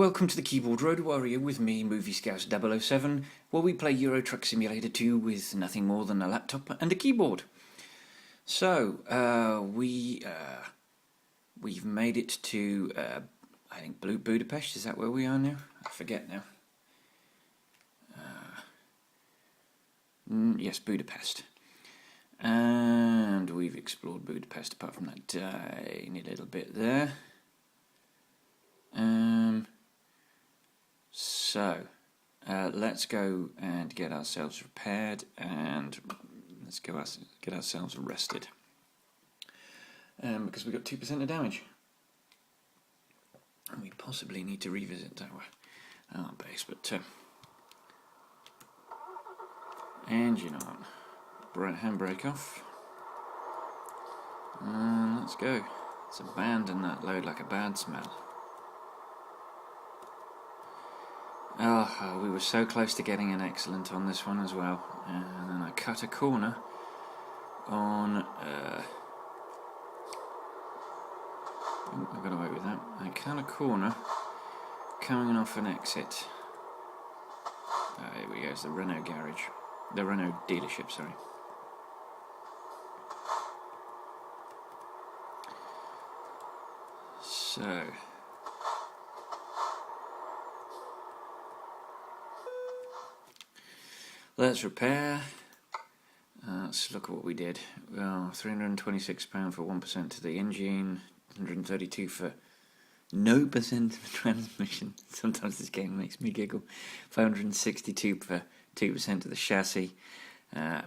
welcome to the Keyboard Road Warrior with me, Movie Scout 007, where we play Euro Truck Simulator 2 with nothing more than a laptop and a keyboard. So, we've made it to, I think, Budapest. Is that where we are now? I forget now. Yes, Budapest. And we've explored Budapest apart from that tiny little bit there. So, let's go and get ourselves repaired and let's go get ourselves rested. Because we've got 2% of damage. And we possibly need to revisit our base, but engine on. Handbrake off. And let's go. Let's abandon that load like a bad smell. Oh, we were so close to getting an excellent on this one as well. And then I cut a corner on... I got away with that. I cut a corner coming off an exit. Here we go, it's the Renault garage. The Renault dealership, sorry. So... let's repair. Let's look at what we did. Well, £326 for 1% to the engine, 132 for no percent of the transmission. Sometimes this game makes me giggle. 562 for 2% to the chassis,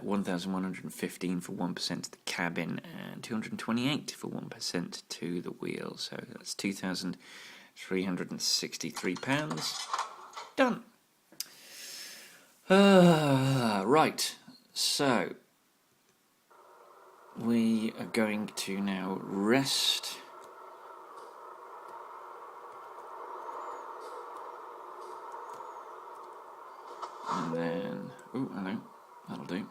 1,115 for 1% to the cabin, and 228 for 1% to the wheel. So that's £2,363. Done. Right, so we are going to now rest. And then, oh, hello, that'll do.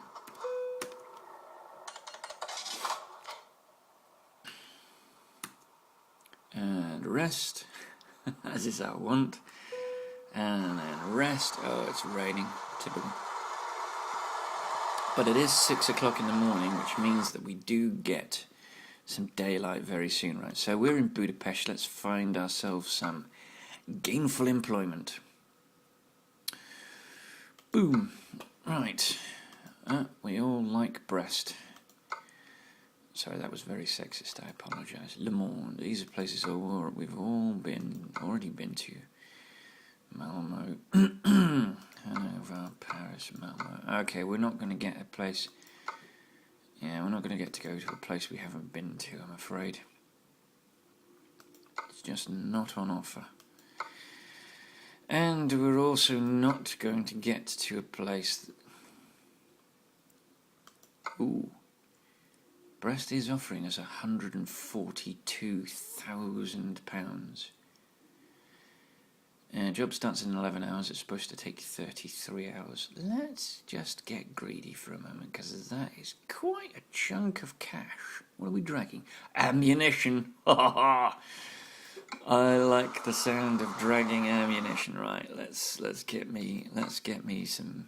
And rest, as is our want. And then rest. Oh, it's raining. Typical. But it is 6 o'clock in the morning, which means that we do get some daylight very soon, right? So we're in Budapest. Let's find ourselves some gainful employment. Boom. Right. We all like Brest. Sorry, that was very sexist. I apologise. Le Mans. These are places we've already been to. Malmo, Hanover, Paris, Malmo. Okay, we're not going to get a place. Yeah, we're not going to get to go to a place we haven't been to, I'm afraid. It's just not on offer. And we're also not going to get to a place... Ooh. Brest is offering us £142,000. Job starts in 11 hours, it's supposed to take 33 hours. Let's just get greedy for a moment, because that is quite a chunk of cash. What are we dragging? Ammunition! I like the sound of dragging ammunition. Right, let's get me some...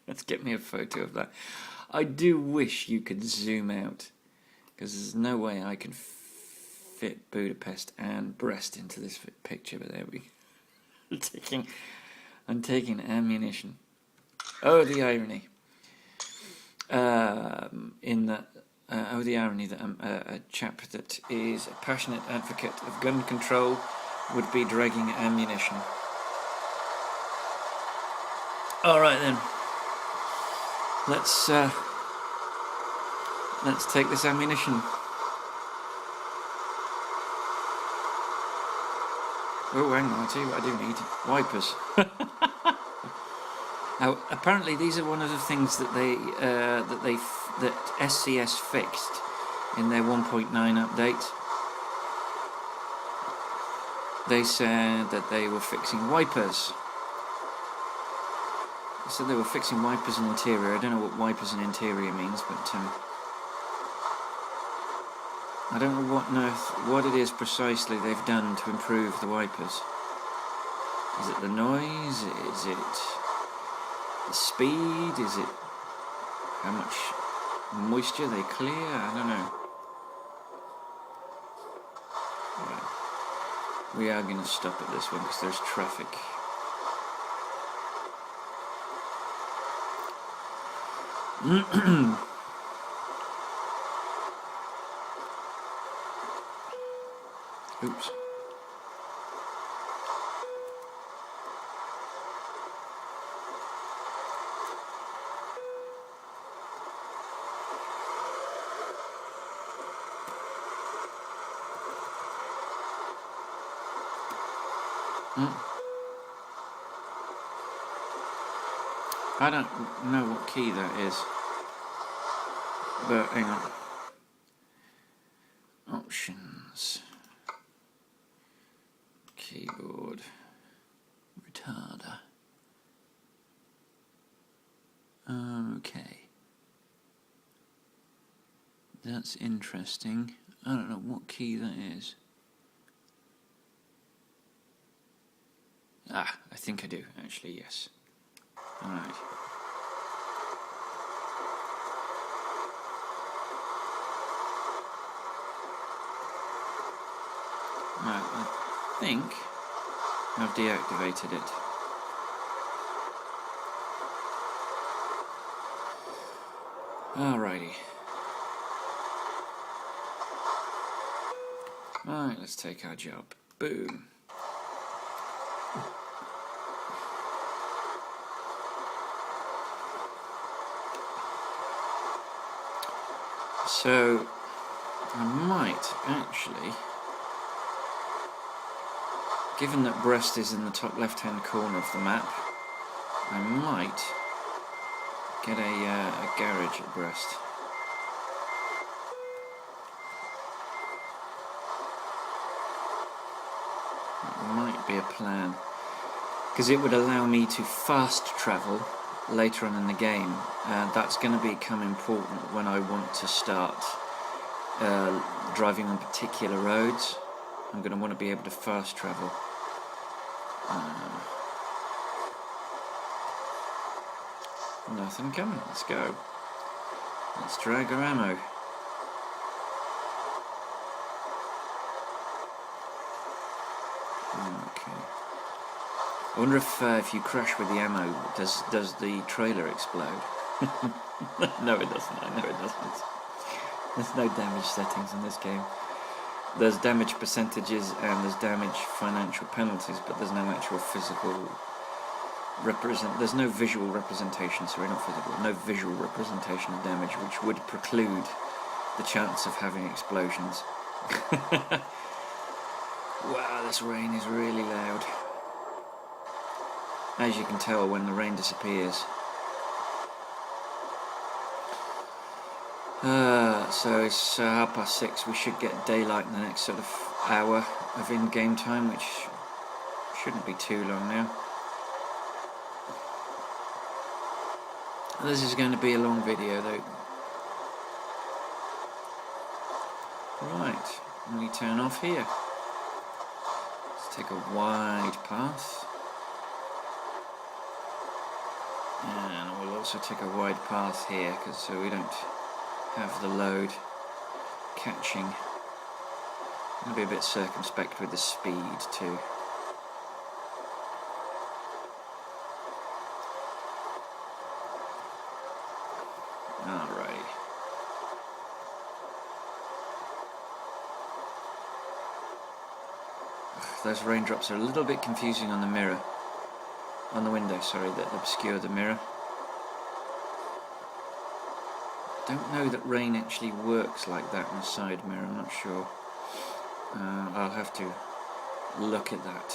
let's get me a photo of that. I do wish you could zoom out, because there's no way I can fit Budapest and Brest into this picture, but there we go. I'm taking ammunition. Oh, the irony. The irony that a chap that is a passionate advocate of gun control would be dragging ammunition. Alright then. Let's take this ammunition. Oh, hang on, I tell you what I do need. Wipers. Now, apparently these are one of the things that that SCS fixed in their 1.9 update. They said that they were fixing wipers. They said they were fixing wipers and interior. I don't know what wipers and interior means, but I don't know what it is precisely they've done to improve the wipers. Is it the noise? Is it the speed? Is it how much moisture they clear? I don't know. Right. We are going to stop at this one because there's traffic. Oops. I don't know what key that is, but hang on. Options. Keyboard. Retarder. Okay. That's interesting. I don't know what key that is. Ah, I think I do, actually, yes. Alright. Right, I think I've deactivated it. Alrighty. Alright, let's take our job. Boom. So, I might actually, given that Brest is in the top left-hand corner of the map, I might get a garage at Brest. That might be a plan, because it would allow me to fast travel later on in the game. That's going to become important when I want to start driving on particular roads. I'm going to want to be able to fast travel. Nothing coming. Let's go. Let's drag our ammo. Okay. I wonder if you crash with the ammo, does the trailer explode? No, it doesn't. I know it doesn't. There's no damage settings in this game. There's damage percentages and there's damage financial penalties, but there's no actual physical there's no visual representation, sorry, not physical, no visual representation of damage, which would preclude the chance of having explosions. Wow, this rain is really loud. As you can tell when the rain disappears. So it's 6:30. We should get daylight in the next sort of hour of in-game time, which shouldn't be too long now. This is going to be a long video though. Right, we turn off here. Let's take a wide path. And we'll also take a wide path here, so we don't have the load catching. I'll be a bit circumspect with the speed too. Alright. Those raindrops are a little bit confusing on the mirror. On the window, sorry, that obscure the mirror. Don't know that rain actually works like that on a side mirror, I'm not sure. I'll have to look at that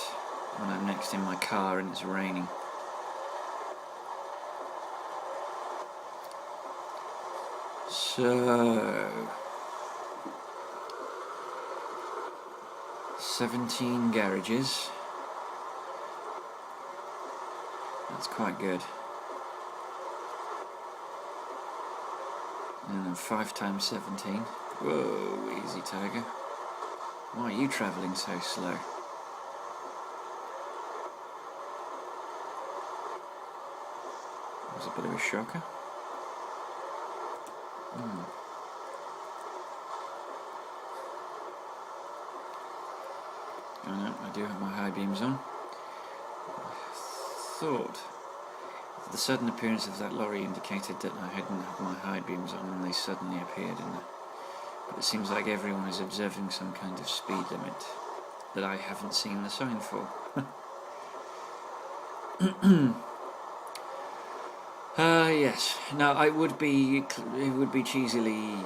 when I'm next in my car and it's raining. So 17 garages. That's quite good. And then 5 times 17. Whoa, easy, Tiger. Why are you travelling so slow? That was a bit of a shocker. Oh no, I do have my high beams on. I thought the sudden appearance of that lorry indicated that I hadn't had my high beams on, and they suddenly appeared in the... But it seems like everyone is observing some kind of speed limit that I haven't seen the sign for. Yes. Now, it would be cheesily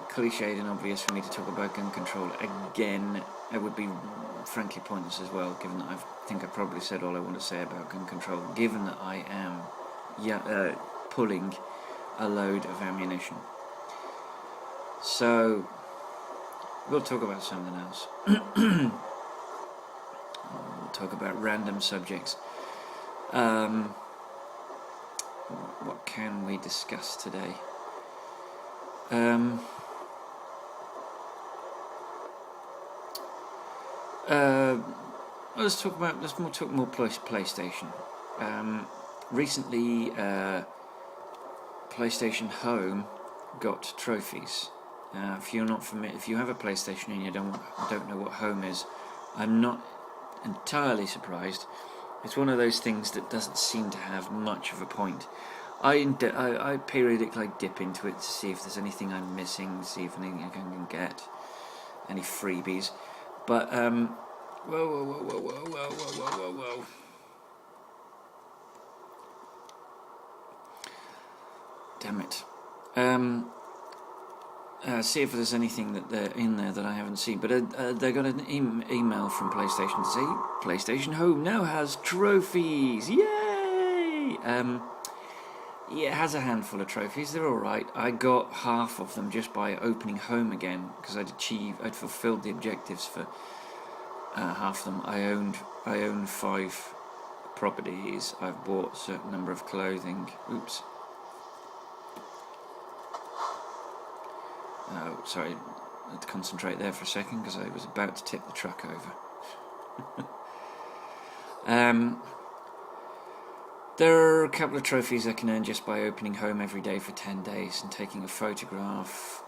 cliched and obvious for me to talk about gun control again. It would be frankly pointless as well, given that I think I probably said all I want to say about gun control, given that I am pulling a load of ammunition. So, we'll talk about something else. We'll talk about random subjects. What can we discuss today? Let's talk more PlayStation. Recently, PlayStation Home got trophies. If you're not familiar, if you have a PlayStation and you don't know what Home is, I'm not entirely surprised. It's one of those things that doesn't seem to have much of a point. I periodically dip into it to see if there's anything I'm missing, see if anything I can get, any freebies. But whoa. Damn it. See if there's anything that they're in there that I haven't seen. But they got an email from PlayStation to say PlayStation Home now has trophies. Yay! Yeah, it has a handful of trophies. They're all right. I got half of them just by opening Home again because I'd fulfilled the objectives for half of them. I own 5 properties. I've bought a certain number of clothing. Oops. Oh, sorry, I had to concentrate there for a second because I was about to tip the truck over. There are a couple of trophies I can earn just by opening Home every day for 10 days and taking a photograph.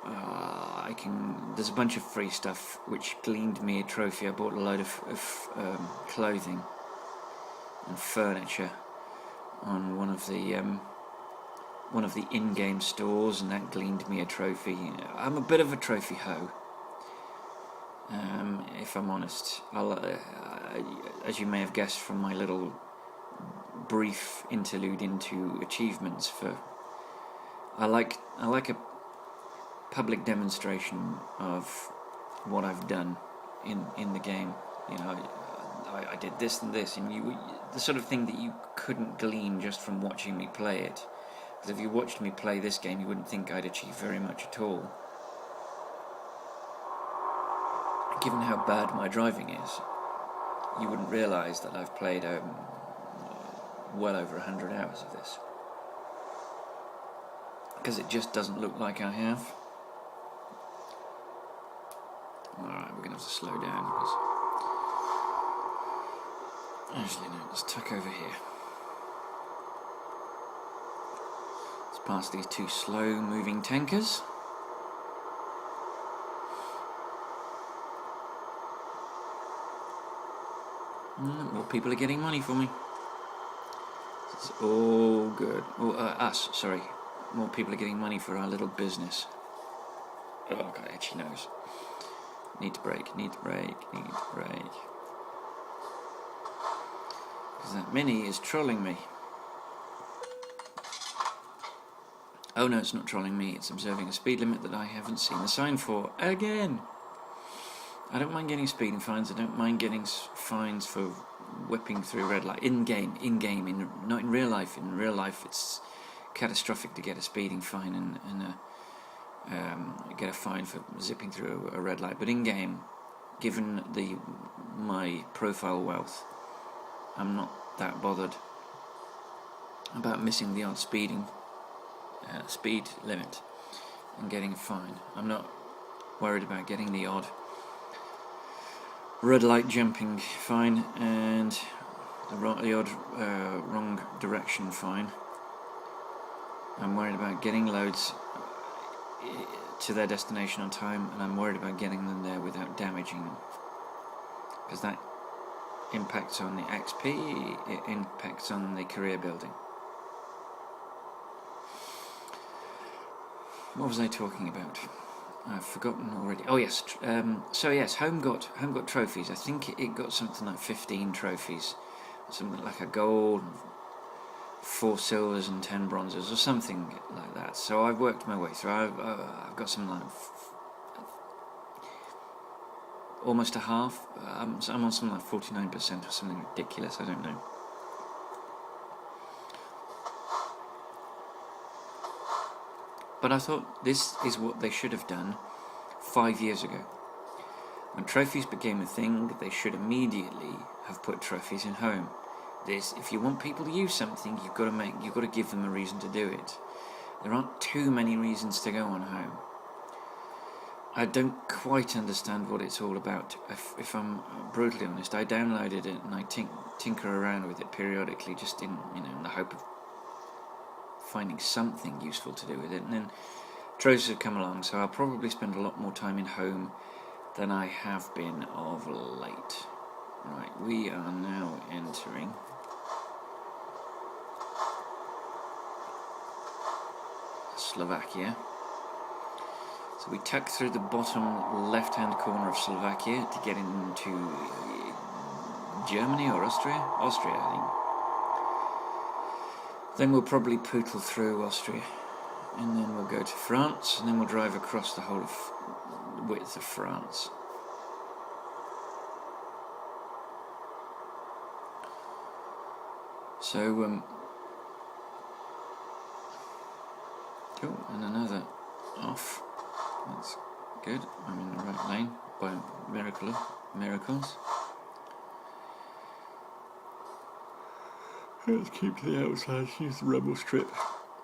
There's a bunch of free stuff which gleaned me a trophy. I bought a load of clothing and furniture on one of the in-game stores, and that gleaned me a trophy. I'm a bit of a trophy hoe, if I'm honest. As you may have guessed from my little brief interlude into achievements, I like a public demonstration of what I've done in the game. You know, I did this and this, and the sort of thing that you couldn't glean just from watching me play it. Because if you watched me play this game, you wouldn't think I'd achieve very much at all. Given how bad my driving is, you wouldn't realise that I've played well over 100 hours of this. Because it just doesn't look like I have. Alright, we're going to have to slow down. Actually, no, let's tuck over here. Past these 2 slow-moving tankers. More people are getting money for me. It's all good. Sorry. More people are getting money for our little business. Oh, God, itchy nose. Need to brake. Because that Mini is trolling me. Oh no, it's not trolling me, it's observing a speed limit that I haven't seen the sign for again. I don't mind getting speeding fines, I don't mind getting fines for whipping through red light. In-game, not in real life. In real life it's catastrophic to get a speeding fine and get a fine for zipping through a red light. But in-game, given my profile wealth, I'm not that bothered about missing the odd speed limit. and getting a fine. I'm not worried about getting the odd red light jumping fine and the odd wrong direction fine. I'm worried about getting loads to their destination on time, and I'm worried about getting them there without damaging them, because that impacts on the XP, it impacts on the career building. What was I talking about? I've forgotten already. Oh yes, so yes, home got trophies. I think it got something like 15 trophies, something like a gold, 4 silvers and 10 bronzes or something like that. So I've worked my way through. I've got something like almost a half. So I'm on something like 49% or something ridiculous. I don't know. But I thought this is what they should have done 5 years ago. When trophies became a thing, they should immediately have put trophies in home. If you want people to use something, you've got to give them a reason to do it. There aren't too many reasons to go on home. I don't quite understand what it's all about. If I'm brutally honest, I downloaded it and I tinker around with it periodically, just in the hope of finding something useful to do with it. And then trophies have come along, so I'll probably spend a lot more time in home than I have been of late. Right, we are now entering Slovakia. So we tuck through the bottom left-hand corner of Slovakia to get into Germany or Austria? Austria, I think. Then we'll probably pootle through Austria, and then we'll go to France, and then we'll drive across the whole width of France. So, oh, and another off. That's good. I'm in the right lane by miracles. Let's keep to the outside. Use the rebel strip.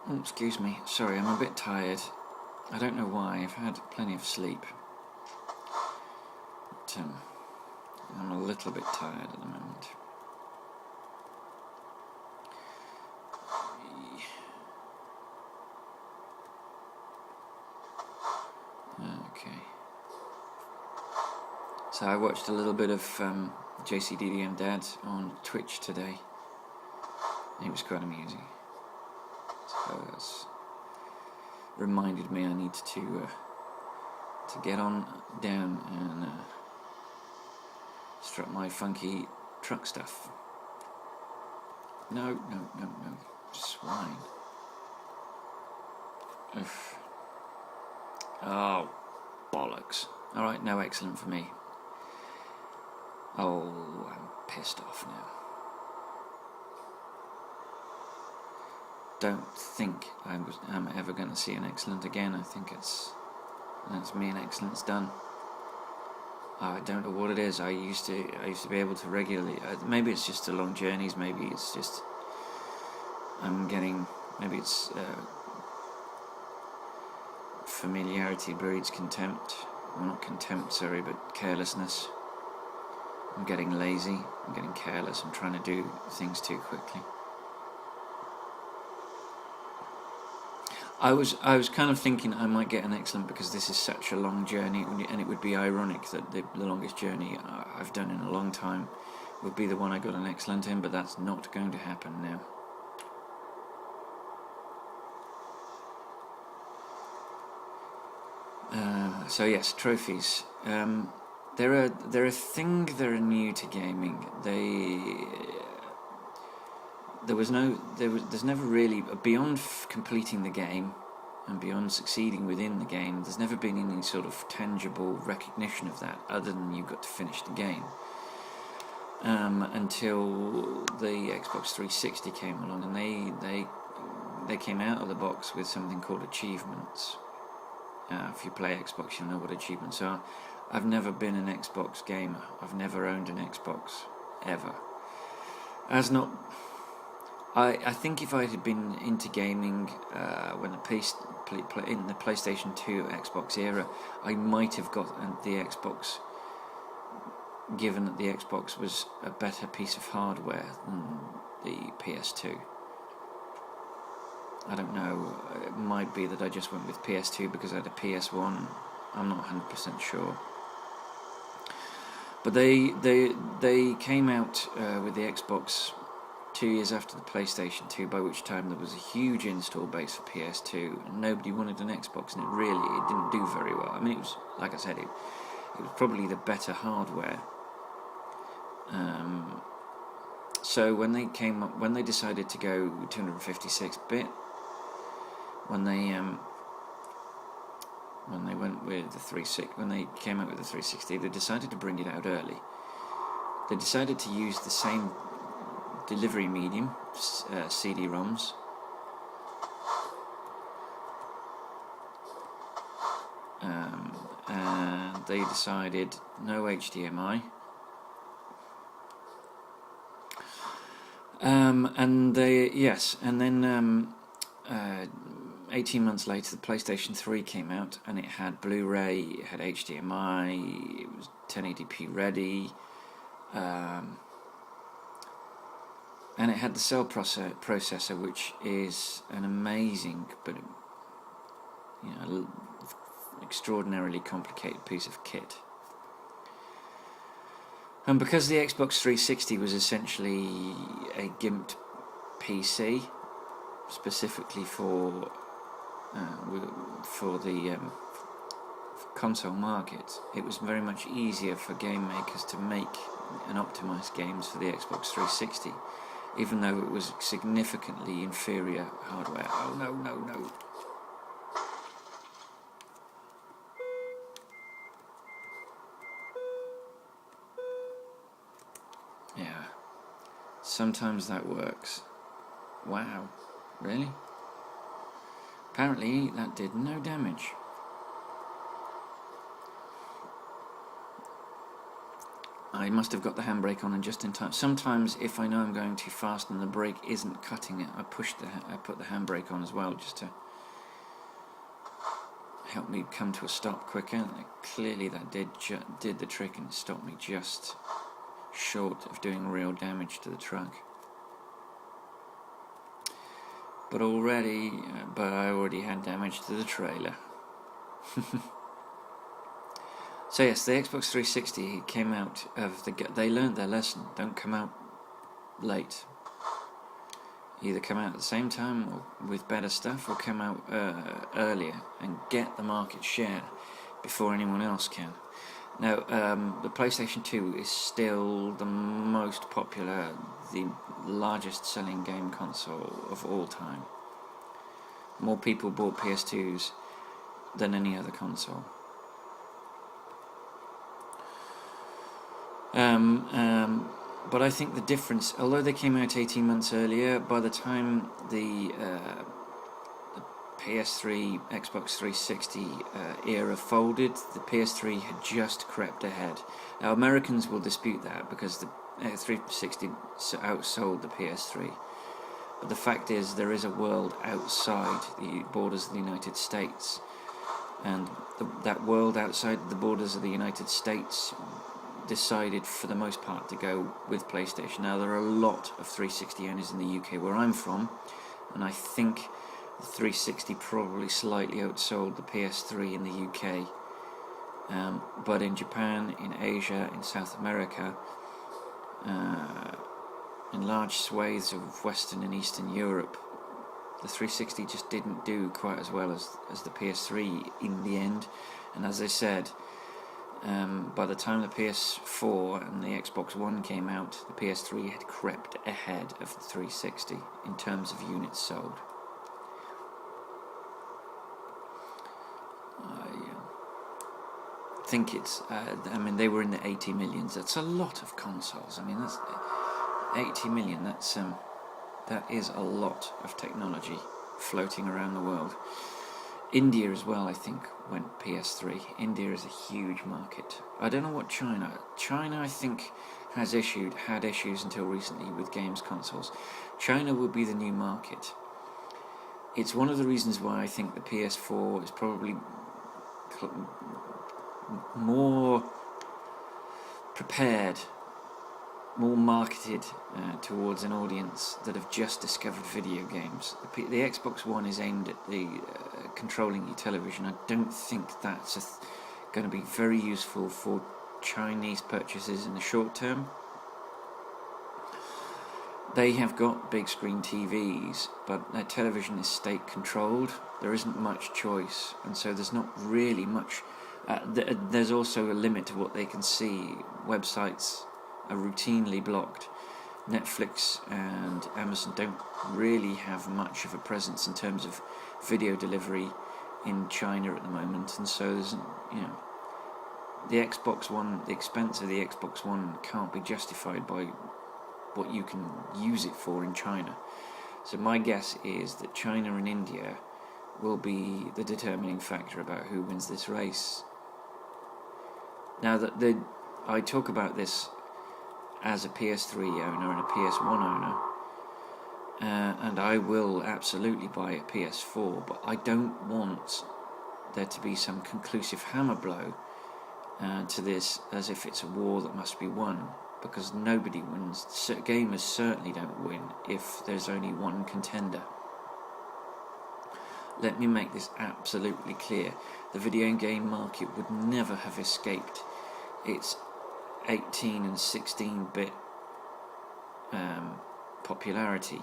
Oh, excuse me. Sorry, I'm a bit tired. I don't know why. I've had plenty of sleep. But, I'm a little bit tired at the moment. Okay. So I watched a little bit of JCDDM Dad on Twitch today. It was quite amusing. So that's reminded me I need to get on down and strut my funky truck stuff. No, swine. Oof. Oh, bollocks. Alright, no excellent for me. Oh, I'm pissed off now. Don't think I'm ever going to see an excellent again. I think that's me and excellent's done. I don't know what it is. I used to be able to regularly. Maybe it's just the long journeys. Maybe it's just Maybe it's familiarity breeds contempt. Well, not contempt, sorry, but carelessness. I'm getting lazy. I'm getting careless. I'm trying to do things too quickly. I was kind of thinking I might get an excellent because this is such a long journey, and it would be ironic that the longest journey I've done in a long time would be the one I got an excellent in, but that's not going to happen now. So yes, trophies. They're a thing. They're new to gaming. There's never really, beyond completing the game and beyond succeeding within the game, there's never been any sort of tangible recognition of that other than you got to finish the game. Until the Xbox 360 came along, and they came out of the box with something called achievements. If you play Xbox, you'll know what achievements are. I've never been an Xbox gamer. I've never owned an Xbox ever. I think if I had been into gaming when in the PlayStation 2 Xbox era, I might have got the Xbox, given that the Xbox was a better piece of hardware than the PS2. I don't know, it might be that I just went with PS2 because I had a PS1, I'm not 100% sure. But they came out with the Xbox 2 years after the PlayStation 2, by which time there was a huge install base for PS2 and nobody wanted an Xbox, and it didn't do very well. I mean, it was, like I said, it was probably the better hardware. So when they decided to go 256-bit, when they went with the when they came out with the 360, they decided to bring it out early. They decided to use the same delivery medium, CD-ROMs. And they decided no HDMI. And then 18 months later, the PlayStation 3 came out, and it had Blu-ray, it had HDMI, it was 1080p ready, and it had the cell processor, which is an amazing but extraordinarily complicated piece of kit. And because the Xbox 360 was essentially a gimped PC, specifically for the console market, it was very much easier for game makers to make and optimize games for the Xbox 360, even though it was significantly inferior hardware. Oh no. Yeah, sometimes that works. Wow, really? Apparently that did no damage. I must have got the handbrake on and just in time. Sometimes if I know I'm going too fast and the brake isn't cutting it, I put the handbrake on as well, just to help me come to a stop quicker. Clearly that did the trick and stopped me just short of doing real damage to the truck. But I already had damage to the trailer. So yes, the Xbox 360 came out of they learned their lesson. Don't come out late. Either come out at the same time or with better stuff, or come out earlier and get the market share before anyone else can. Now, the PlayStation 2 is still the most popular, the largest selling game console of all time. More people bought PS2s than any other console. But I think the difference, although they came out 18 months earlier, by the time the PS3, Xbox 360 era folded, the PS3 had just crept ahead. Now Americans will dispute that because the 360 outsold the PS3. But the fact is, there is a world outside the borders of the United States, and that world outside the borders of the United States decided for the most part to go with PlayStation. Now there are a lot of 360 owners in the UK where I'm from, and I think the 360 probably slightly outsold the PS3 in the UK, but in Japan, in Asia, in South America, in large swathes of Western and Eastern Europe, the 360 just didn't do quite as well as the PS3 in the end. And as I said, by the time the PS4 and the Xbox One came out, the PS3 had crept ahead of the 360 in terms of units sold. I think it's, they were in the 80 millions. That's a lot of consoles. I mean, that's 80 million. That is a lot of technology floating around the world. India as well, I think, went PS3. India is a huge market. I don't know what China, I think, had issues until recently with games consoles. China will be the new market. It's one of the reasons why I think the PS4 is probably more prepared, more marketed towards an audience that have just discovered video games. The Xbox One is aimed at the controlling your television. I don't think that's going to be very useful for Chinese purchases in the short term. They have got big screen TVs, but their television is state controlled. There isn't much choice, and so there's not really much. There's also a limit to what they can see. Websites are routinely blocked. Netflix and Amazon don't really have much of a presence in terms of video delivery in China at the moment, and so there's, the Xbox One, the expense of the Xbox One can't be justified by what you can use it for in China. So my guess is that China and India will be the determining factor about who wins this race. Now that I talk about this as a PS3 owner and a PS1 owner, and I will absolutely buy a PS4, but I don't want there to be some conclusive hammer blow to this as if it's a war that must be won, because nobody wins. Gamers certainly don't win if there's only one contender. Let me make this absolutely clear. The video game market would never have escaped its 18 and 16-bit popularity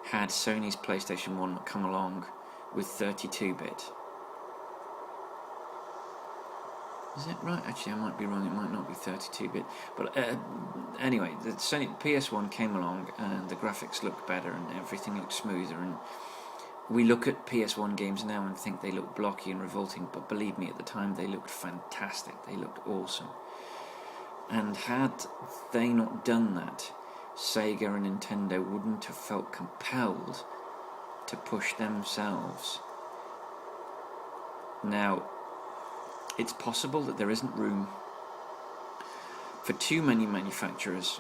had Sony's PlayStation 1 come along with 32-bit. Is it right? Actually, I might be wrong. It might not be 32-bit. But anyway, the Sony PS1 came along and the graphics looked better and everything looked smoother. And we look at PS1 games now and think they look blocky and revolting, but believe me, at the time they looked fantastic. They looked awesome. And had they not done that, Sega and Nintendo wouldn't have felt compelled to push themselves. Now, it's possible that there isn't room for too many manufacturers,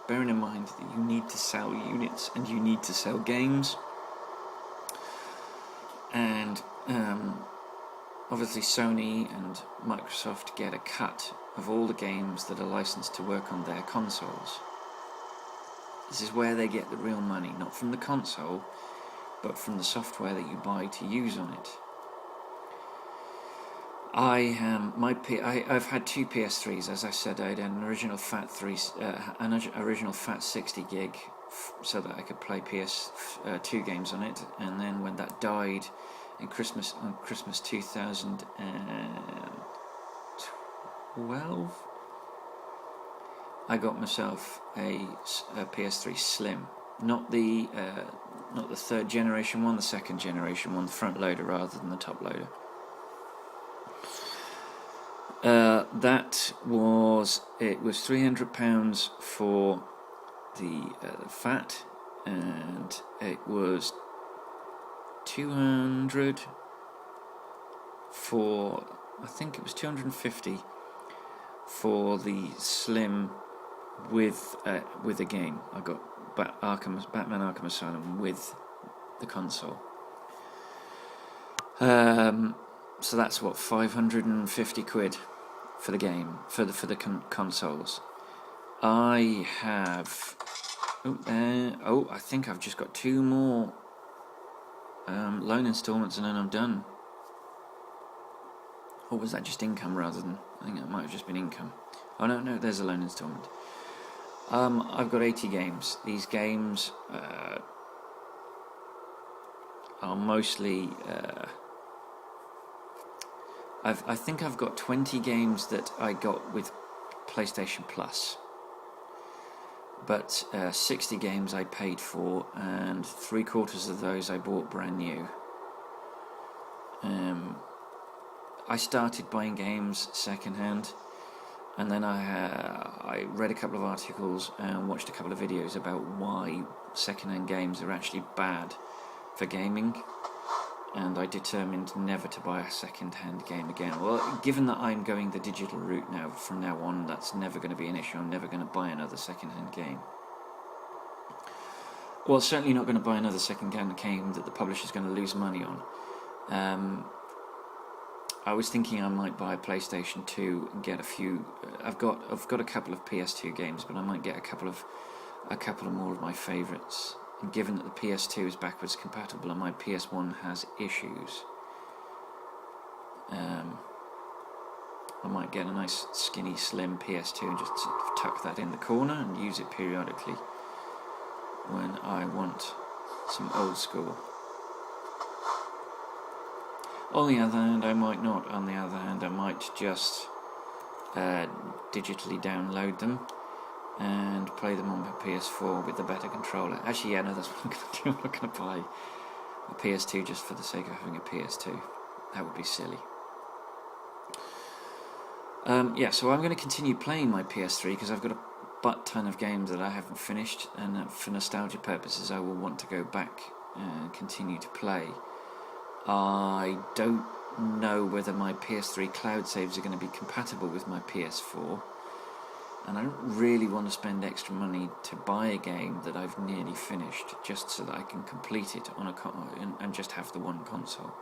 bearing in mind that you need to sell units and you need to sell games, and obviously Sony and Microsoft get a cut of all the games that are licensed to work on their consoles. This is where they get the real money, not from the console, but from the software that you buy to use on it. I've had two PS3s, as I said. I had an original Fat 60 gig, so that I could play PS2 games on it. And then when that died on Christmas 2012, I got myself a PS3 Slim, not the third generation one, the second generation one, the front loader rather than the top loader. It was £300 for the Fat, and it was 200 for, I think it was 250 for the Slim with a game. I got Batman Arkham Asylum with the console. So that's what, 550 quid for the game, for the consoles. I have I think I've just got two more loan installments and then I'm done. Or was that just income rather than, I think that might have just been income. Oh no, there's a loan installment. I've got 80 games. These games are mostly I think I've got 20 games that I got with PlayStation Plus, but 60 games I paid for, and 3/4 of those I bought brand new. I started buying games secondhand, and then I read a couple of articles and watched a couple of videos about why secondhand games are actually bad for gaming. and I determined never to buy a second-hand game again. Well, given that I'm going the digital route now, from now on, that's never going to be an issue. I'm never going to buy another second-hand game. Well, certainly not going to buy another second-hand game that the publisher's going to lose money on. I was thinking I might buy a PlayStation 2 and get a few. I've got a couple of PS2 games, but I might get a couple of more of my favourites. And given that the PS2 is backwards compatible and my PS1 has issues, I might get a nice skinny slim PS2 and just sort of tuck that in the corner and use it periodically when I want some old school. On the other hand, I might not. On the other hand, I might just digitally download them and play them on my PS4 with the better controller. Actually, yeah, no, that's what I'm going to do. I'm not going to buy a PS2 just for the sake of having a PS2. That would be silly. Yeah, so I'm going to continue playing my PS3 because I've got a butt ton of games that I haven't finished, and for nostalgia purposes I will want to go back and continue to play. I don't know whether my PS3 cloud saves are going to be compatible with my PS4, and I don't really want to spend extra money to buy a game that I've nearly finished just so that I can complete it on and just have the one console.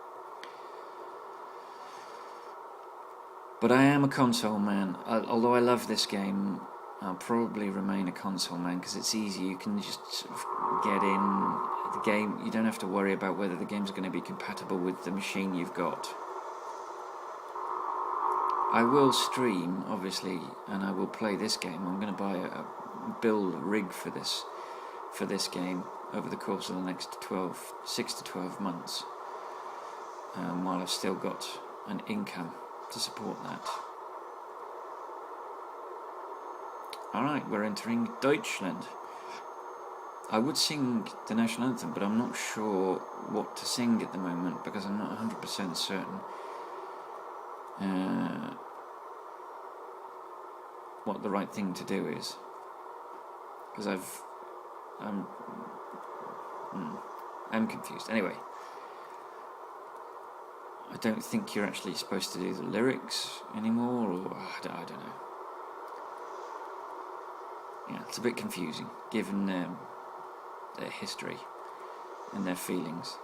But I am a console man. Although I love this game, I'll probably remain a console man because it's easy. You can just sort of get in the game. You don't have to worry about whether the game's going to be compatible with the machine you've got. I will stream, obviously, and I will play this game. I'm going to build a rig for this game over the course of the next 6 to 12 months, while I've still got an income to support that. Alright, we're entering Deutschland. I would sing the national anthem, but I'm not sure what to sing at the moment because I'm not 100% certain what the right thing to do is. Because I'm confused. Anyway, I don't think you're actually supposed to do the lyrics anymore, or I don't know. Yeah, it's a bit confusing, given their history and their feelings.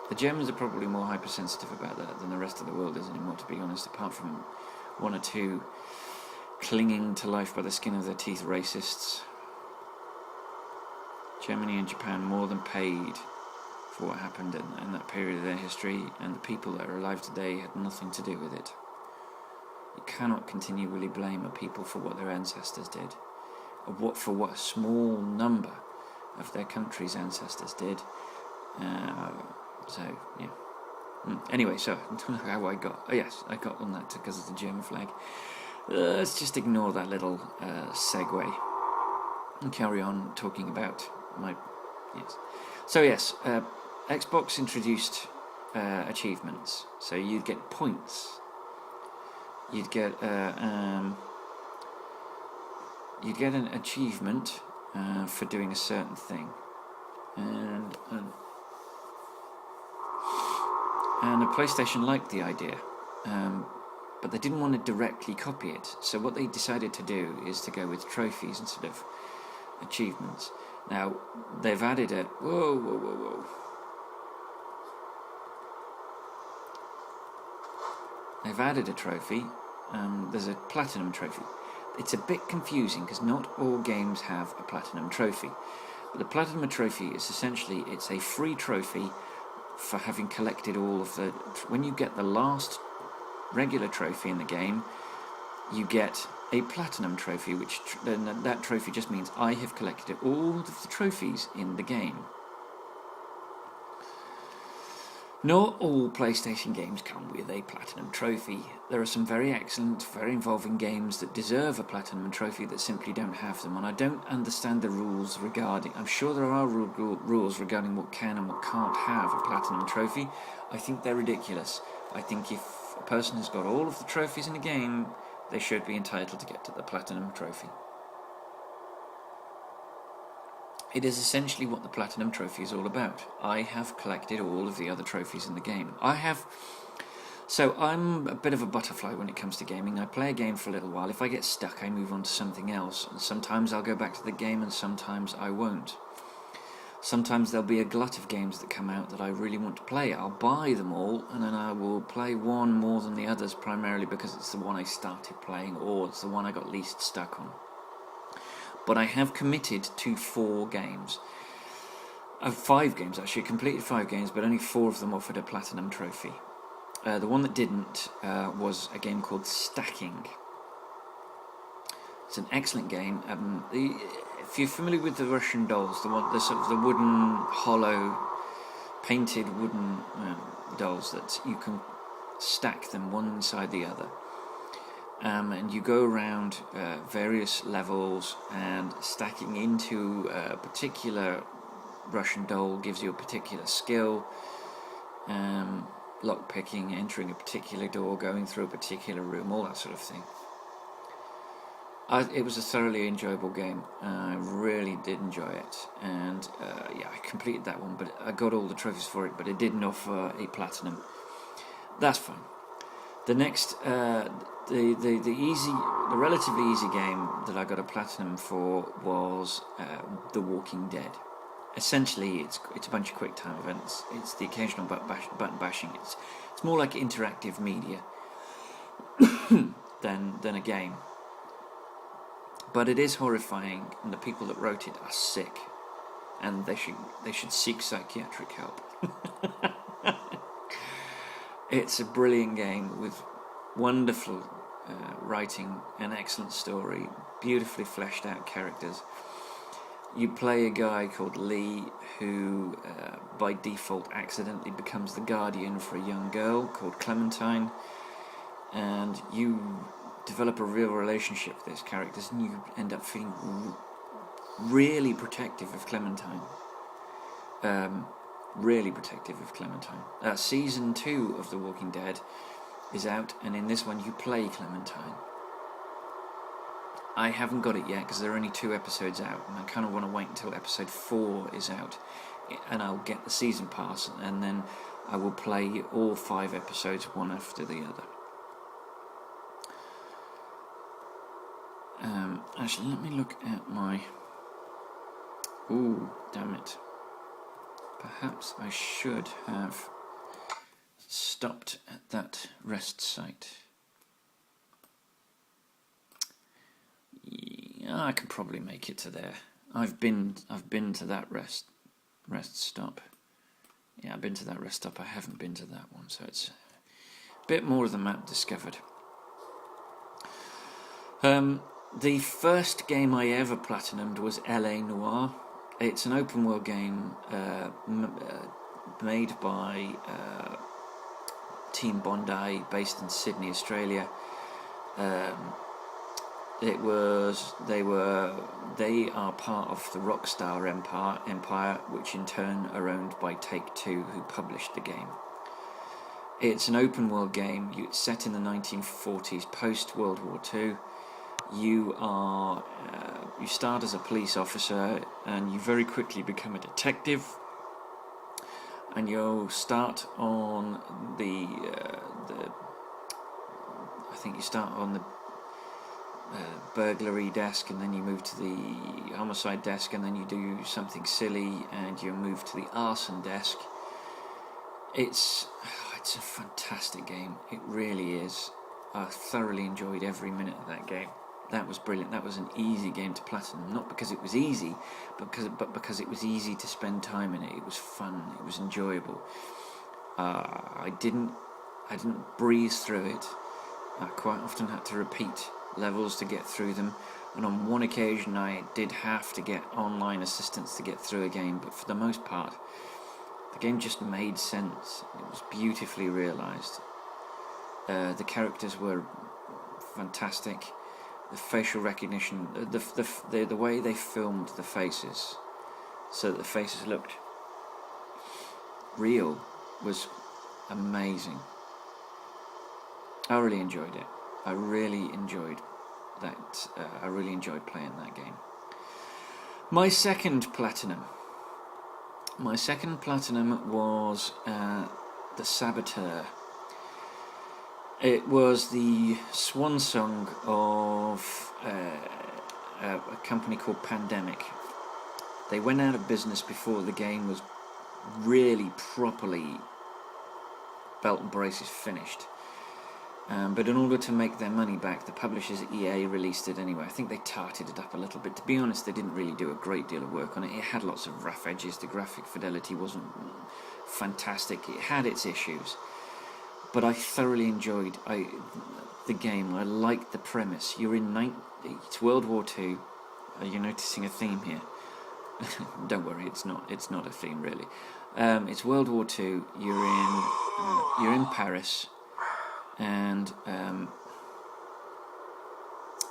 The Germans are probably more hypersensitive about that than the rest of the world is anymore, to be honest, apart from one or two clinging to life by the skin of their teeth racists. Germany and Japan more than paid for what happened in that period of their history, and the people that are alive today had nothing to do with it. You cannot continually blame a people for what their ancestors did, or for what a small number of their country's ancestors did. So, yeah. Anyway, so how I got... Oh, yes, I got on that because of the German flag. Let's just ignore that little segue and carry on talking about my... Yes. So, yes, Xbox introduced achievements. So you'd get points. You'd get an achievement for doing a certain thing, and a PlayStation liked the idea, but they didn't want to directly copy it. So what they decided to do is to go with trophies instead of achievements. Now they've added a whoa. They've added a trophy. There's a platinum trophy. It's a bit confusing because not all games have a platinum trophy. But the platinum trophy is essentially, it's a free trophy for having collected all of the... When you get the last regular trophy in the game, you get a platinum trophy, which that trophy just means I have collected all of the trophies in the game. Not all PlayStation games come with a platinum trophy. There are some very excellent, very involving games that deserve a platinum trophy that simply don't have them, and I don't understand the rules regarding... I'm sure there are rules regarding what can and what can't have a platinum trophy. I think they're ridiculous. I think if a person has got all of the trophies in a game, they should be entitled to get to the platinum trophy. It is essentially what the Platinum Trophy is all about. I have collected all of the other trophies in the game. So I'm a bit of a butterfly when it comes to gaming. I play a game for a little while. If I get stuck, I move on to something else. And sometimes I'll go back to the game and sometimes I won't. Sometimes there'll be a glut of games that come out that I really want to play. I'll buy them all and then I will play one more than the others, primarily because it's the one I started playing or it's the one I got least stuck on. But I have committed to 4 games. 5 games actually, completed 5 games, but only 4 of them offered a Platinum Trophy. The one that didn't was a game called Stacking. It's an excellent game. If you're familiar with the Russian dolls, the sort of the wooden, hollow, painted wooden dolls that you can stack them one inside the other, and you go around various levels, and stacking into a particular Russian doll gives you a particular skill. Lock picking, entering a particular door, going through a particular room, all that sort of thing. It was a thoroughly enjoyable game. I really did enjoy it, and yeah, I completed that one. But I got all the trophies for it, but it didn't offer a platinum. That's fine. The next, the relatively easy game that I got a platinum for was The Walking Dead. Essentially, it's a bunch of quick time events. It's the occasional button bashing. It's more like interactive media than a game. But it is horrifying, and the people that wrote it are sick, and they should seek psychiatric help. It's a brilliant game with wonderful writing, an excellent story, beautifully fleshed out characters. You play a guy called Lee who, by default, accidentally becomes the guardian for a young girl called Clementine, and you develop a real relationship with those characters, and you end up feeling really protective of Clementine. Really protective of Clementine. Season 2 of The Walking Dead is out, and in this one you play Clementine. I haven't got it yet because there are only 2 episodes out, and I kind of want to wait until episode 4 is out, and I'll get the season pass, and then I will play all 5 episodes one after the other. Actually, let me look at my... Ooh, damn it. Perhaps I should have stopped at that rest site. Yeah, I can probably make it to there. I've been to that rest stop. Yeah, I've been to that rest stop. I haven't been to that one, so it's a bit more of the map discovered. The first game I ever platinumed was L.A. Noire. It's an open world game made by Team Bondi, based in Sydney, Australia. They are part of the Rockstar Empire, which in turn are owned by Take-Two, who published the game. It's an open world game. It's set in the 1940s, post World War II. You start as a police officer, and you very quickly become a detective. And you'll start on I think you start on the burglary desk, and then you move to the homicide desk, and then you do something silly, and you move to the arson desk. It's a fantastic game. It really is. I thoroughly enjoyed every minute of that game. That was brilliant. That was an easy game to platinum, not because it was easy, but because it was easy to spend time in it. It was fun. It was enjoyable. I didn't breeze through it. I quite often had to repeat levels to get through them, and on one occasion I did have to get online assistance to get through a game, but for the most part the game just made sense. It was beautifully realised. The characters were fantastic. The facial recognition, the way they filmed the faces so that the faces looked real was amazing. I really enjoyed it. I really enjoyed that. I really enjoyed playing that game. My second platinum. My second platinum was The Saboteur. It was the swan song of a company called Pandemic. They went out of business before the game was really properly belt and braces finished. But in order to make their money back, the publishers at EA released it anyway. I think they tarted it up a little bit. To be honest, they didn't really do a great deal of work on it. It had lots of rough edges. The graphic fidelity wasn't fantastic. It had its issues. But I thoroughly enjoyed the game. I liked the premise. It's World War II. Are you noticing a theme here? Don't worry, it's not a theme really. It's World War II. You're in Paris. And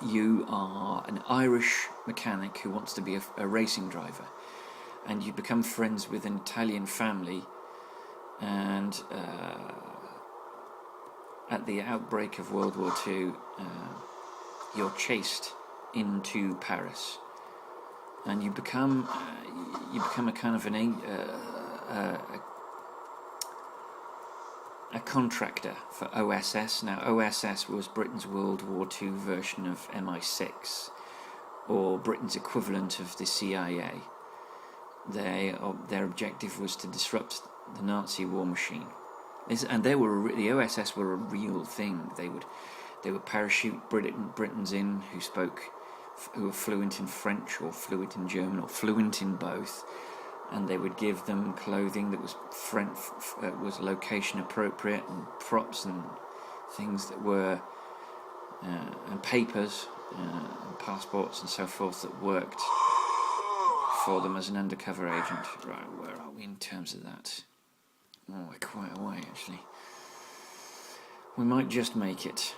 you are an Irish mechanic who wants to be a racing driver, and you become friends with an Italian family, and at the outbreak of World War II, you're chased into Paris, and you become a kind of a contractor for OSS. Now, OSS was Britain's World War II version of MI6, or Britain's equivalent of the CIA. Their objective was to disrupt the Nazi war machine. The OSS were a real thing. They would parachute Britons in who were fluent in French or fluent in German or fluent in both. And they would give them clothing that was location appropriate, and props and things that were, and papers and passports and so forth that worked for them as an undercover agent. Right, where are we in terms of that? Oh, we're quite a way actually. We might just make it.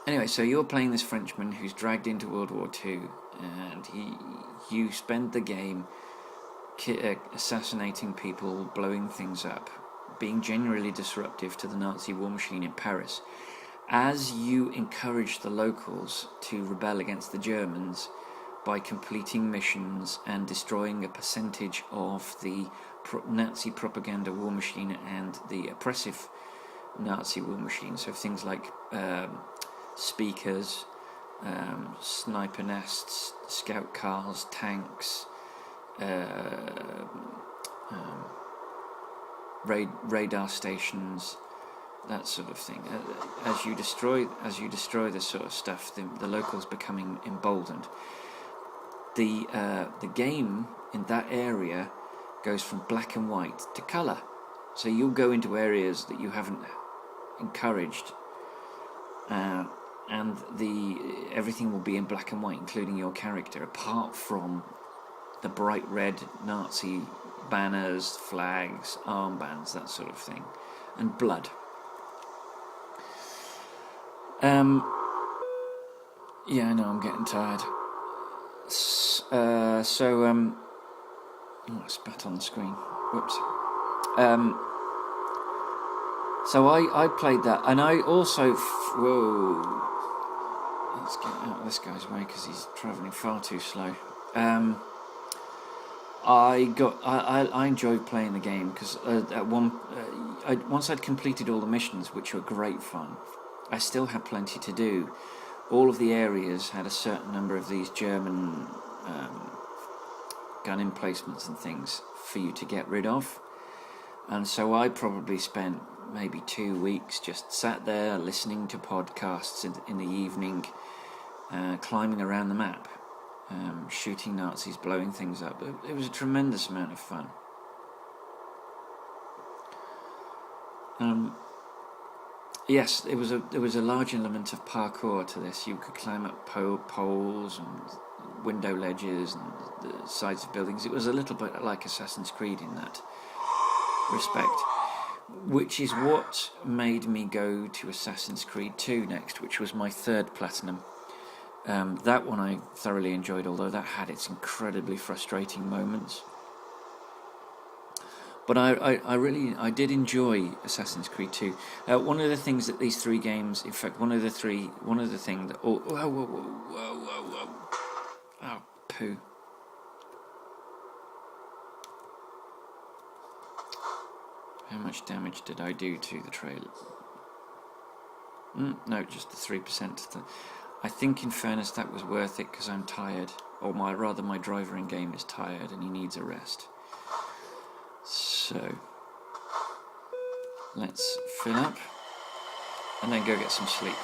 Anyway, so you're playing this Frenchman who's dragged into World War II, and you spend the game assassinating people, blowing things up, being generally disruptive to the Nazi war machine in Paris, as you encourage the locals to rebel against the Germans by completing missions and destroying a percentage of the Nazi propaganda war machine and the oppressive Nazi war machine. So things like speakers, sniper nests, scout cars, tanks, radar stations, that sort of thing. As you destroy this sort of stuff, the locals becoming emboldened. The game in that area goes from black and white to colour. So you'll go into areas that you haven't encouraged, and everything will be in black and white, including your character, apart from the bright red Nazi banners, flags, armbands, that sort of thing, and blood. Yeah, I know, I'm getting tired. Oh, I spat on the screen. Whoops. So I played that, and I also... Whoa. Let's get out of this guy's way because he's travelling far too slow. I enjoyed playing the game because once I'd completed all the missions, which were great fun, I still had plenty to do. All of the areas had a certain number of these German gun emplacements and things for you to get rid of, and so I probably spent maybe 2 weeks just sat there listening to podcasts in the evening, climbing around the map, shooting Nazis, blowing things up. It was a tremendous amount of fun. Yes, there was a large element of parkour to this. You could climb up poles and window ledges and the sides of buildings. It was a little bit like Assassin's Creed in that respect, which is what made me go to Assassin's Creed 2 next, which was my third platinum. That one I thoroughly enjoyed, although that had its incredibly frustrating moments. But I did enjoy Assassin's Creed 2. One of the things that these three games, in fact, one of the things that... Whoa. poo. How much damage did I do to the trailer? No, just the 3%. I think, in fairness, that was worth it because I'm tired, or rather, my driver in game is tired and he needs a rest. So let's fill up and then go get some sleep.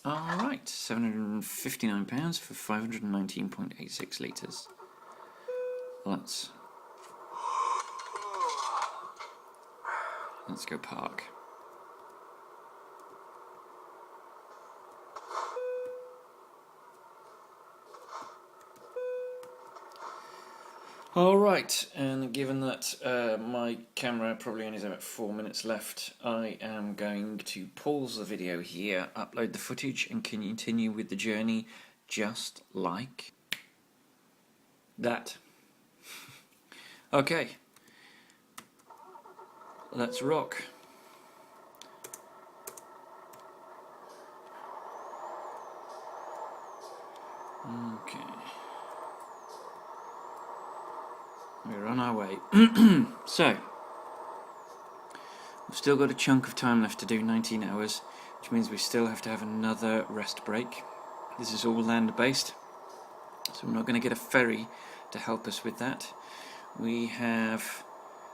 Alright, £759 for 519.86 litres. Let's go park. Alright, and given that my camera probably only has about 4 minutes left, I am going to pause the video here, upload the footage, and continue with the journey just like that. Okay, let's rock. Okay. We're on our way. So, we've still got a chunk of time left to do, 19 hours, which means we still have to have another rest break. This is all land-based, so we're not going to get a ferry to help us with that. We have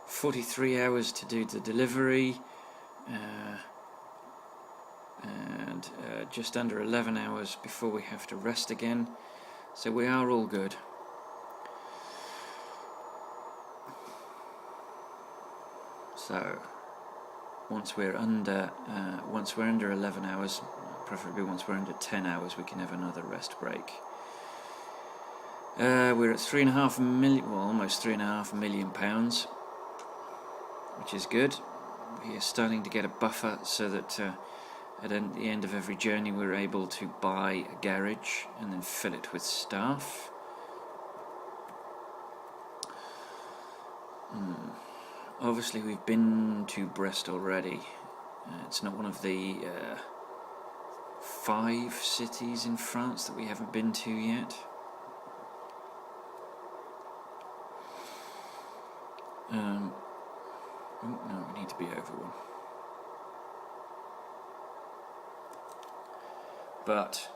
43 hours to do the delivery, and just under 11 hours before we have to rest again, so we are all good. So once we're under 11 hours, preferably once we're under 10 hours, we can have another rest break. We're at 3.5 million, well, almost 3.5 million pounds, which is good. We are starting to get a buffer so that at the end of every journey we're able to buy a garage and then fill it with staff. Obviously we've been to Brest already. It's not one of the 5 cities in France that we haven't been to yet. Oh no, we need to be over one. But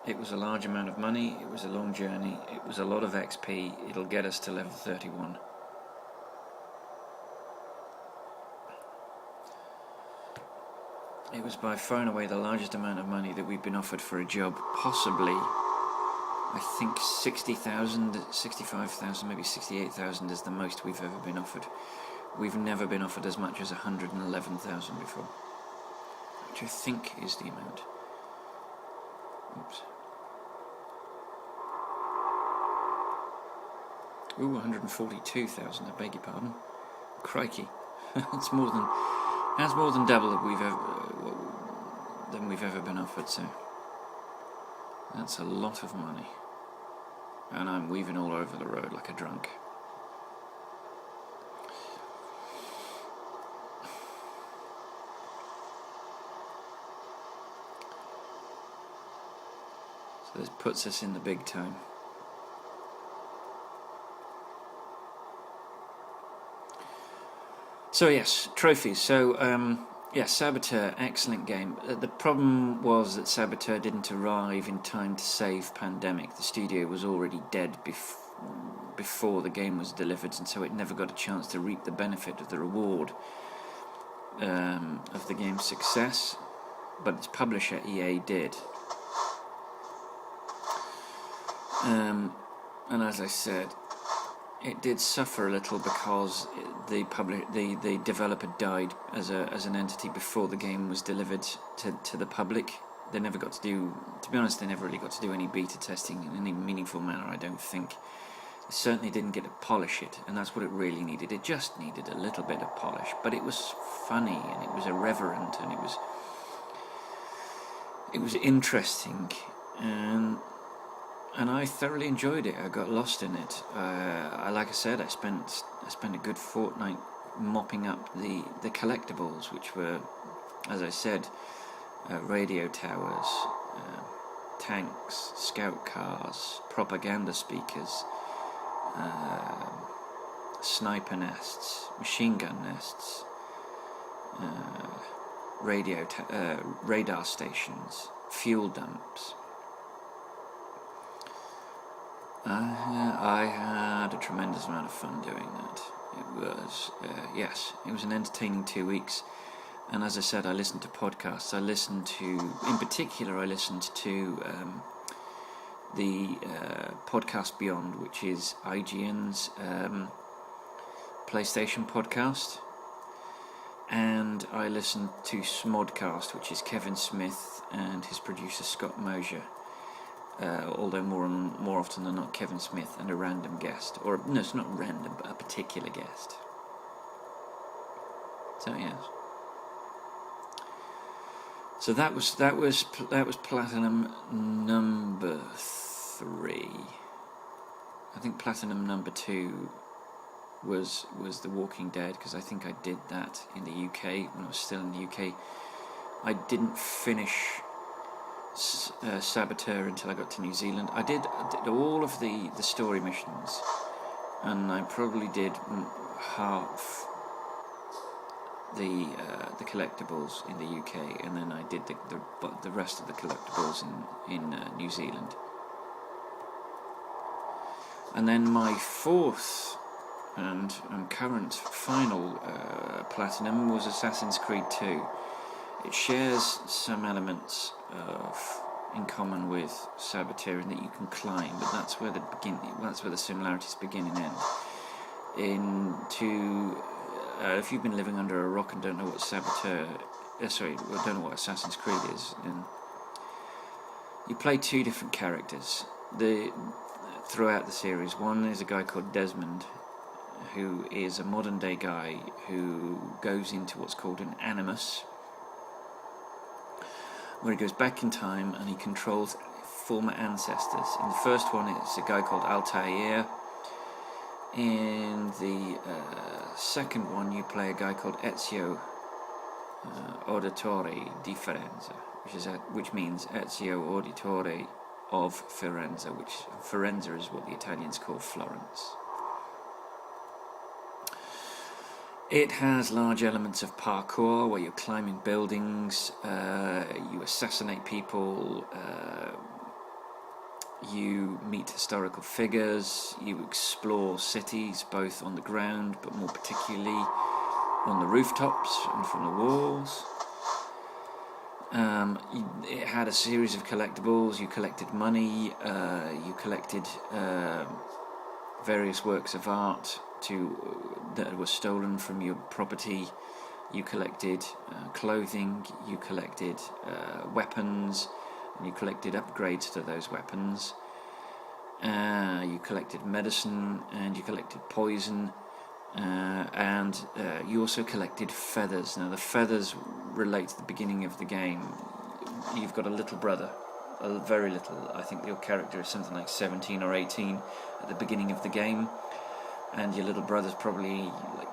it was a large amount of money, it was a long journey, it was a lot of XP. It'll get us to level 31. It was by far and away the largest amount of money that we've been offered for a job, possibly, I think 60,000, 65,000, maybe 68,000 is the most we've ever been offered. We've never been offered as much as 111,000 before, which I think is the amount. Oops. Ooh, 142,000, I beg your pardon. Crikey. That's more than double that we've ever been offered, so that's a lot of money. And I'm weaving all over the road like a drunk. So this puts us in the big time. So yes, trophies. So yes, Saboteur, excellent game. The problem was that Saboteur didn't arrive in time to save Pandemic. The studio was already dead before the game was delivered, and so it never got a chance to reap the benefit of the reward of the game's success. But its publisher, EA, did. And as I said, it did suffer a little because the developer died as an entity before the game was delivered to the public. They never got to do, to be honest, they never really got to do any beta testing in any meaningful manner, I don't think. It certainly didn't get to polish it, and that's what it really needed. It just needed a little bit of polish, but it was funny, and it was irreverent, and it was interesting, and and I thoroughly enjoyed it. I got lost in it. Like I said, I spent a good fortnight mopping up the collectibles, which were, as I said, radio towers, tanks, scout cars, propaganda speakers, sniper nests, machine gun nests, radar stations, fuel dumps. I had a tremendous amount of fun doing that. It was, it was an entertaining 2 weeks. And as I said, I listened to podcasts. I listened to the Podcast Beyond, which is IGN's PlayStation podcast. And I listened to Smodcast, which is Kevin Smith and his producer Scott Mosier. Although more often than not, Kevin Smith and a random guest, or no, it's not random, but a particular guest. So yes. So that was platinum number 3. I think platinum number 2 was The Walking Dead, because I think I did that in the UK when I was still in the UK. I didn't finish Saboteur until I got to New Zealand. I did all of the story missions, and I probably did half the collectibles in the UK, and then I did the rest of the collectibles in New Zealand. And then my 4th and current final platinum was Assassin's Creed 2. It shares some elements in common with Saboteur in that you can climb, but that's where the similarities begin and end. If you've been living under a rock and don't know what don't know what Assassin's Creed is, then you play 2 different characters throughout the series. One is a guy called Desmond, who is a modern day guy who goes into what's called an animus, where he goes back in time and he controls former ancestors. In the first one, it's a guy called Altair. In the second one, you play a guy called Ezio Auditore di Firenze, which means Ezio Auditore of Firenze, which Firenze is what the Italians call Florence. It has large elements of parkour, where you're climbing buildings, you assassinate people, you meet historical figures, you explore cities, both on the ground, but more particularly on the rooftops and from the walls. It had a series of collectibles. You collected money, you collected various works of art that were stolen from your property. You collected clothing, you collected weapons, and you collected upgrades to those weapons. You collected medicine, and you collected poison, and you also collected feathers. Now the feathers relate to the beginning of the game. You've got a little brother, very little. I think your character is something like 17 or 18 at the beginning of the game, and your little brother's probably like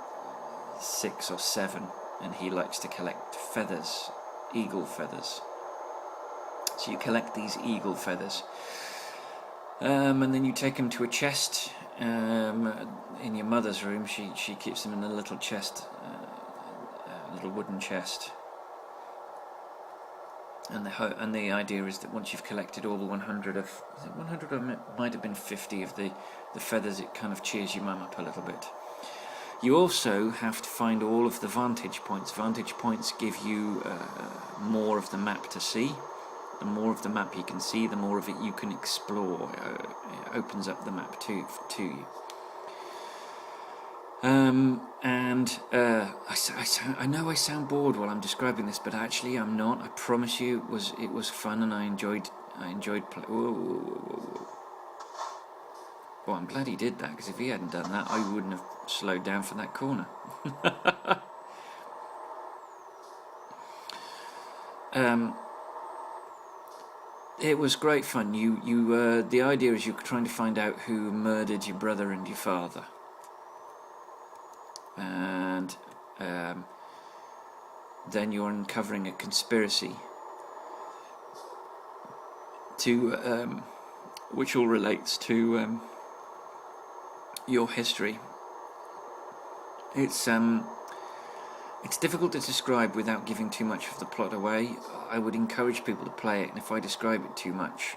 6 or 7, and he likes to collect feathers, eagle feathers. So you collect these eagle feathers, and then you take them to a chest in your mother's room. She keeps them in a little chest, a little wooden chest. And the idea is that once you've collected all the 100 of, is it 100 or it might have been 50 of the feathers, it kind of cheers your mum up a little bit. You also have to find all of the vantage points. Vantage points give you more of the map to see. The more of the map you can see, the more of it you can explore. It opens up the map to you. I know I sound bored while I'm describing this, but actually I'm not. I promise you, it was fun, and I enjoyed whoa. Well, I'm glad he did that, because if he hadn't done that, I wouldn't have slowed down for that corner. It was great fun. The idea is you're trying to find out who murdered your brother and your father, and then you're uncovering a conspiracy to which all relates to your history. It's difficult to describe without giving too much of the plot away. I would encourage people to play it, and if I describe it too much,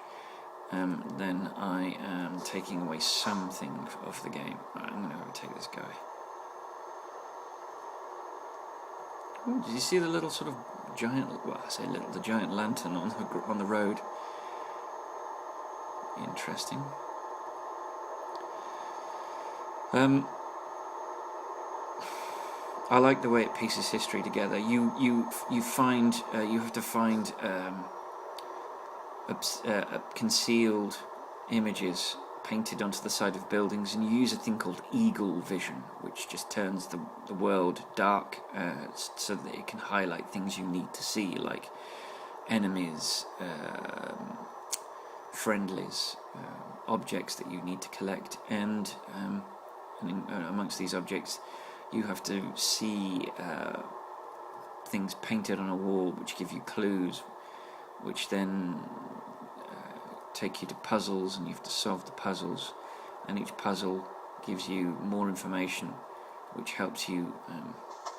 then I am taking away something of the game. Right, I'm going to overtake this guy. Ooh, did you see the little sort of giant? Well, I say little, the giant lantern on the road. Interesting. I like the way it pieces history together. You have to find concealed images painted onto the side of buildings, and you use a thing called eagle vision, which just turns the world dark so that it can highlight things you need to see, like enemies, friendlies, objects that you need to collect, and amongst these objects you have to see things painted on a wall which give you clues, which then take you to puzzles, and you have to solve the puzzles, and each puzzle gives you more information which helps you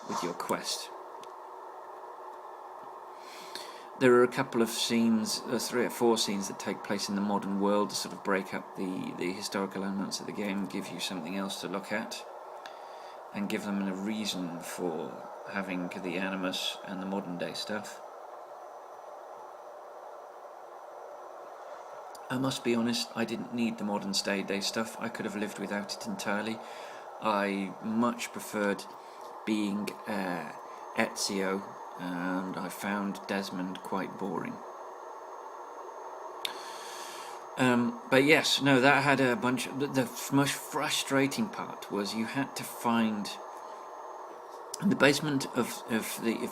with your quest. There are a couple of scenes, 3 or 4 scenes that take place in the modern world to sort of break up the historical elements of the game, give you something else to look at, and give them a reason for having the animus and the modern day stuff. I must be honest, I didn't need the modern day stuff. I could have lived without it entirely. I much preferred being Ezio, and I found Desmond quite boring. But yes, no, that had a bunch of... The most frustrating part was you had to find... In the basement of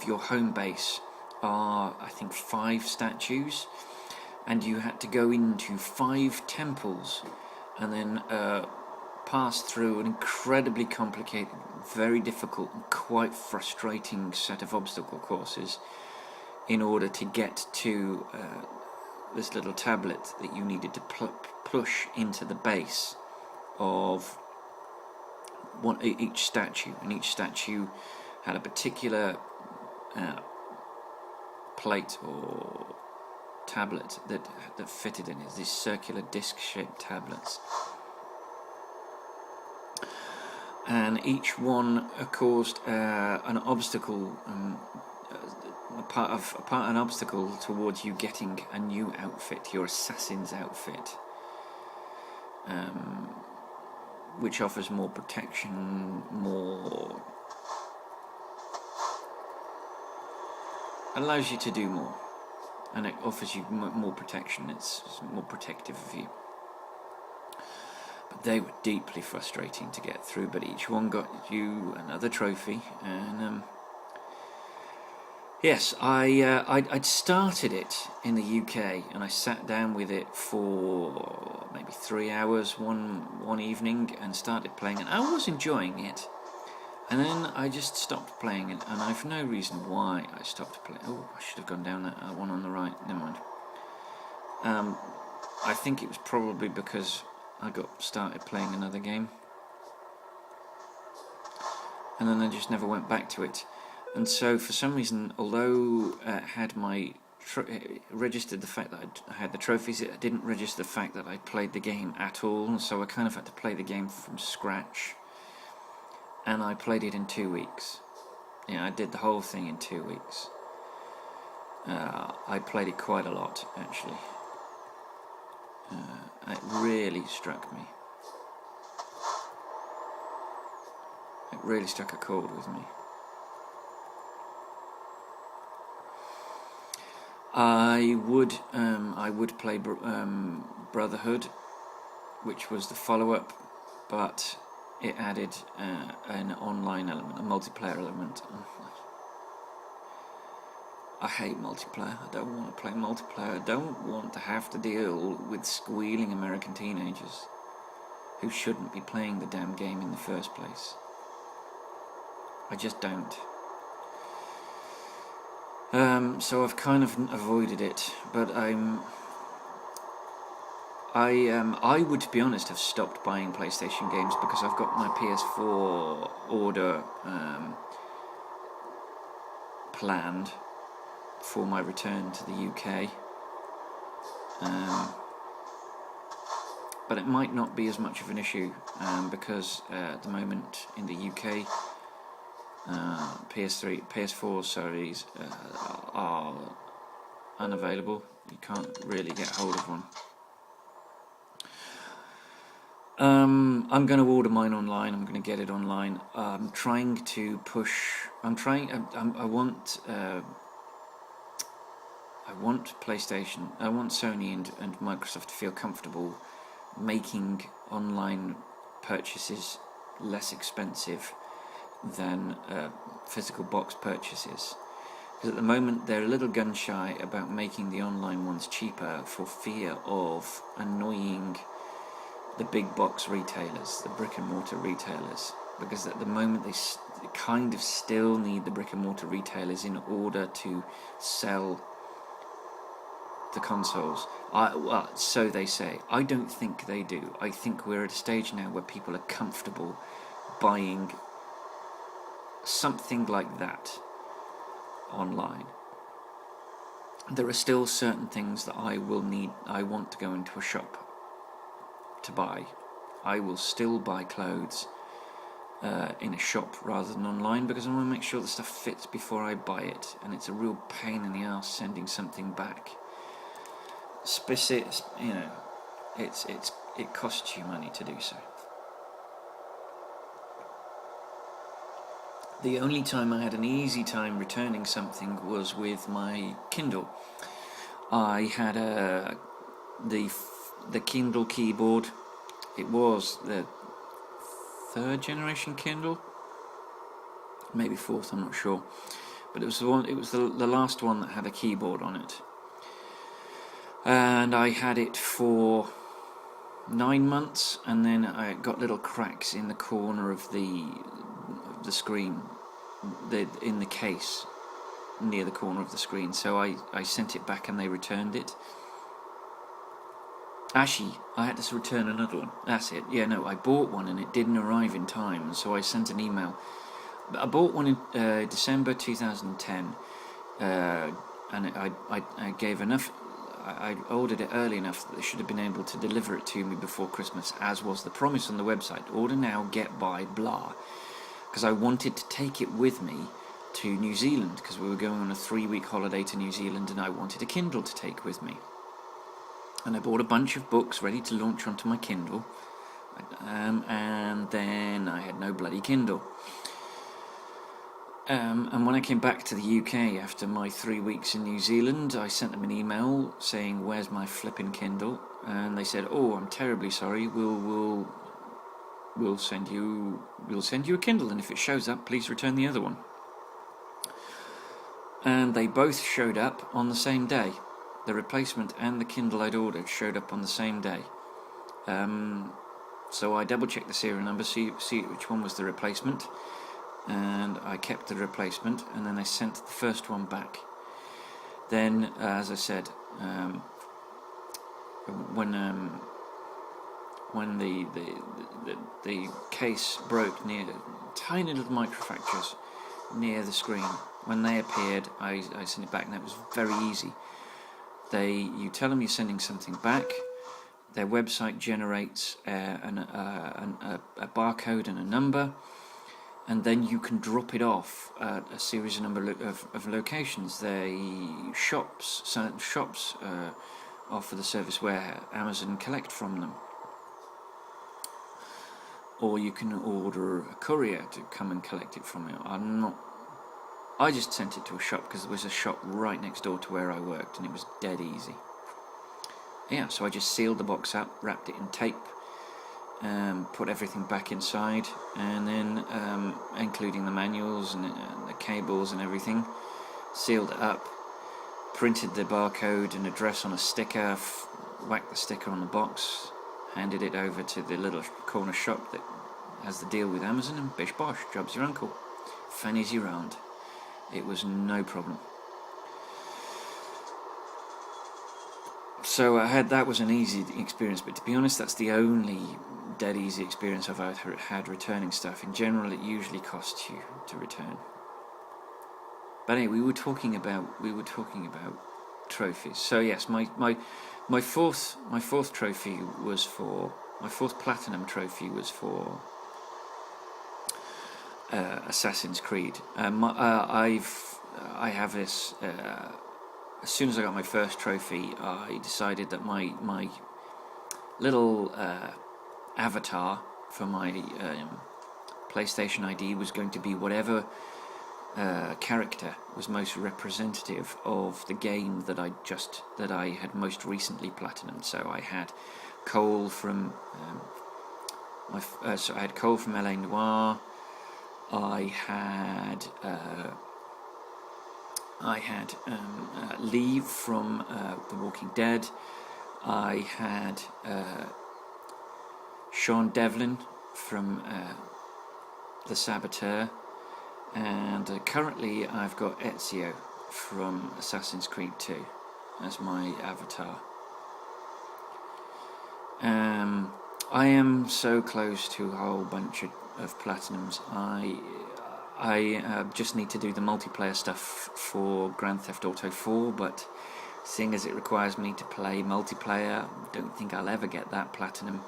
your home base are, I think, 5 statues, and you had to go into 5 temples and then pass through an incredibly complicated, very difficult and quite frustrating set of obstacle courses in order to get to this little tablet that you needed to push into the base of each statue, and each statue had a particular plate or tablet that fitted in it. These circular disc-shaped tablets, and each one caused an obstacle, an obstacle towards you getting a new outfit, your assassin's outfit, which offers more protection, allows you to do more, and it offers you more protection. It's more protective of you. But they were deeply frustrating to get through, but each one got you another trophy, and yes, I'd started it in the UK, and I sat down with it for maybe 3 hours one evening and started playing it. I was enjoying it, and then I just stopped playing it, and I've no reason why I stopped playing. Oh, I should have gone down that one on the right. Never mind. I think it was probably because I got started playing another game, and then I just never went back to it. And so, for some reason, although it had it registered the fact that I had the trophies, it didn't register the fact that I played the game at all. So I kind of had to play the game from scratch, and I played it in 2 weeks. Yeah, I did the whole thing in 2 weeks. I played it quite a lot, actually. It really struck me. It really struck a chord with me. I would play Brotherhood, which was the follow-up, but it added an online element, a multiplayer element. I hate multiplayer. I don't want to play multiplayer. I don't want to have to deal with squealing American teenagers who shouldn't be playing the damn game in the first place. I just don't. So I've kind of avoided it, but I would, to be honest, have stopped buying PlayStation games because I've got my PS4 order planned for my return to the UK. But it might not be as much of an issue because at the moment in the UK, PS4 series are unavailable. You can't really get hold of one. I'm going to order mine online. I'm going to get it online. I'm trying to push. I want PlayStation. I want Sony and Microsoft to feel comfortable making online purchases less expensive than physical box purchases. Because at the moment they're a little gun shy about making the online ones cheaper for fear of annoying the big box retailers, the brick and mortar retailers. Because at the moment they kind of still need the brick and mortar retailers in order to sell the consoles. Well, so they say. I don't think they do. I think we're at a stage now where people are comfortable buying something like that online. There are still certain things that I want to go into a shop to buy. I will still buy clothes in a shop rather than online because I want to make sure the stuff fits before I buy it, and it's a real pain in the ass sending something back. It costs you money to do so. The only time I had an easy time returning something was with my Kindle. I had the Kindle keyboard. It was the 3rd generation Kindle, maybe 4th, I'm not sure, but it was the last one that had a keyboard on it. And I had it for 9 months, and then I got little cracks in the corner of the screen, in the case, near the corner of the screen. So I sent it back, and they returned it. Actually, I had to return another one. That's it. Yeah, no, I bought one, and it didn't arrive in time, so I sent an email. I bought one in December 2010, and I gave enough. I ordered it early enough that they should have been able to deliver it to me before Christmas, as was the promise on the website. Order now, get by, blah. Because I wanted to take it with me to New Zealand, because we were going on a 3-week holiday to New Zealand, and I wanted a Kindle to take with me. And I bought a bunch of books ready to launch onto my Kindle, and then I had no bloody Kindle. And when I came back to the UK after my 3 weeks in New Zealand, I sent them an email saying, "Where's my flipping Kindle?" And they said, "Oh, I'm terribly sorry. We'll send you a Kindle, and if it shows up, please return the other one." And they both showed up on the same day. The replacement and the Kindle I'd ordered showed up on the same day. So I double-checked the serial number, see which one was the replacement. And I kept the replacement, and then I sent the first one back. Then, as I said, when the case broke near tiny little microfractures near the screen, when they appeared, I sent it back, and that was very easy. You tell them you're sending something back. Their website generates a barcode and a number. And then you can drop it off at a series of locations. Certain shops offer the service where Amazon collect from them. Or you can order a courier to come and collect it from you. I just sent it to a shop because there was a shop right next door to where I worked, and it was dead easy. Yeah, so I just sealed the box up, wrapped it in tape, put everything back inside, and then including the manuals and the cables and everything, sealed it up, printed the barcode and address on a sticker, whacked the sticker on the box, handed it over to the little corner shop that has the deal with Amazon, and bish bosh, job's your uncle. Fanny's you round. It was no problem. So that was an easy experience, but to be honest, that's the only dead easy experience I've had returning stuff. In general, it usually costs you to return. But anyway, we were talking about trophies. So yes, my fourth trophy was for my fourth platinum trophy was for Assassin's Creed. I have this. As soon as I got my first trophy, I decided that my little avatar for my PlayStation ID was going to be whatever character was most representative of the game that I had most recently platinumed. So I had Cole from LA Noire. I had Lee from The Walking Dead. I had Sean Devlin from The Saboteur, and currently I've got Ezio from Assassin's Creed 2 as my avatar. I am so close to a whole bunch of platinums. I just need to do the multiplayer stuff for Grand Theft Auto 4, but seeing as it requires me to play multiplayer, I don't think I'll ever get that platinum.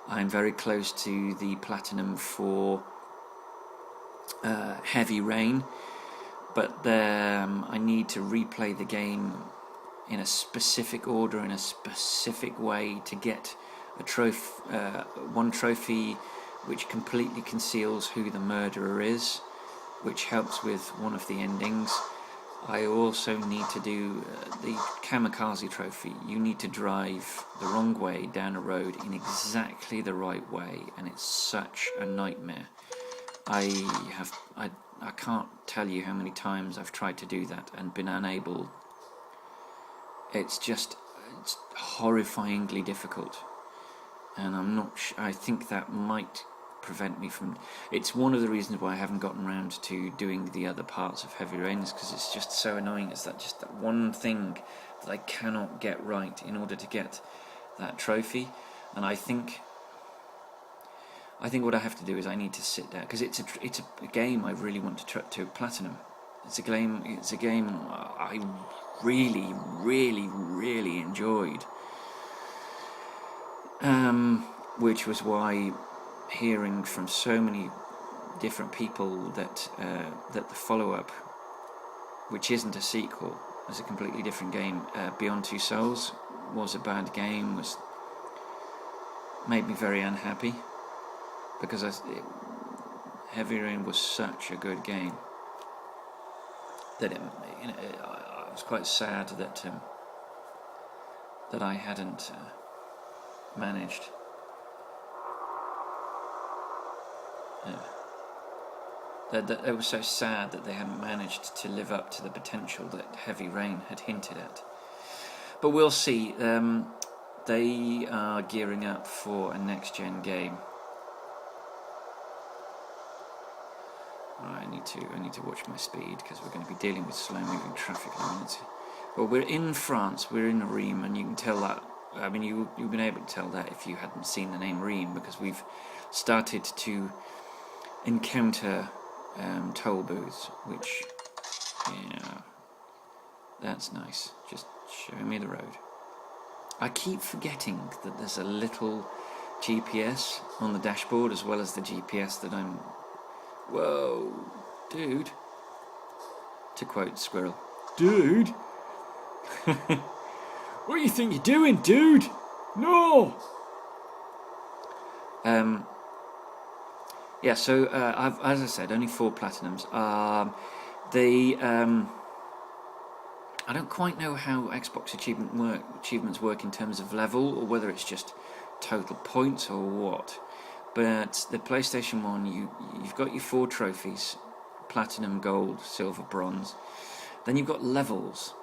I'm very close to the platinum for Heavy Rain, but I need to replay the game in a specific order, in a specific way, to get one trophy which completely conceals who the murderer is, which helps with one of the endings. I also need to do the Kamikaze trophy. You need to drive the wrong way down a road in exactly the right way, and it's such a nightmare. I can't tell you how many times I've tried to do that and been unable. It's horrifyingly difficult, and I think that might prevent me from. It's one of the reasons why I haven't gotten around to doing the other parts of Heavy Rain, is because it's just so annoying. It's that one thing that I cannot get right in order to get that trophy. And I think what I have to do is I need to sit down, because it's a game I really want to platinum. It's a game I really, really, really enjoyed. Which was why, hearing from so many different people that the follow-up, which isn't a sequel, is a completely different game, Beyond Two Souls, was a bad game, made me very unhappy, because Heavy Rain was such a good game that I was quite sad that I hadn't managed. That it was so sad that they hadn't managed to live up to the potential that Heavy Rain had hinted at. But we'll see. They are gearing up for a next-gen game. I need to watch my speed, because we're going to be dealing with slow-moving traffic in a minute. Well, we're in France. We're in Reims, and you can tell that. I mean, you've been able to tell that if you hadn't seen the name Reims, because we've started to encounter toll booths, which, yeah, that's nice. Just show me the road. I keep forgetting that there's a little GPS on the dashboard, as well as the GPS that I'm. Whoa, dude. To quote Squirrel, dude. What do you think you're doing, dude? No. Yeah, so I've, as I said, only 4 platinums. I don't quite know how Xbox achievements work in terms of level, or whether it's just total points or what. But the PlayStation 1, you've got your 4 trophies: platinum, gold, silver, bronze. Then you've got levels,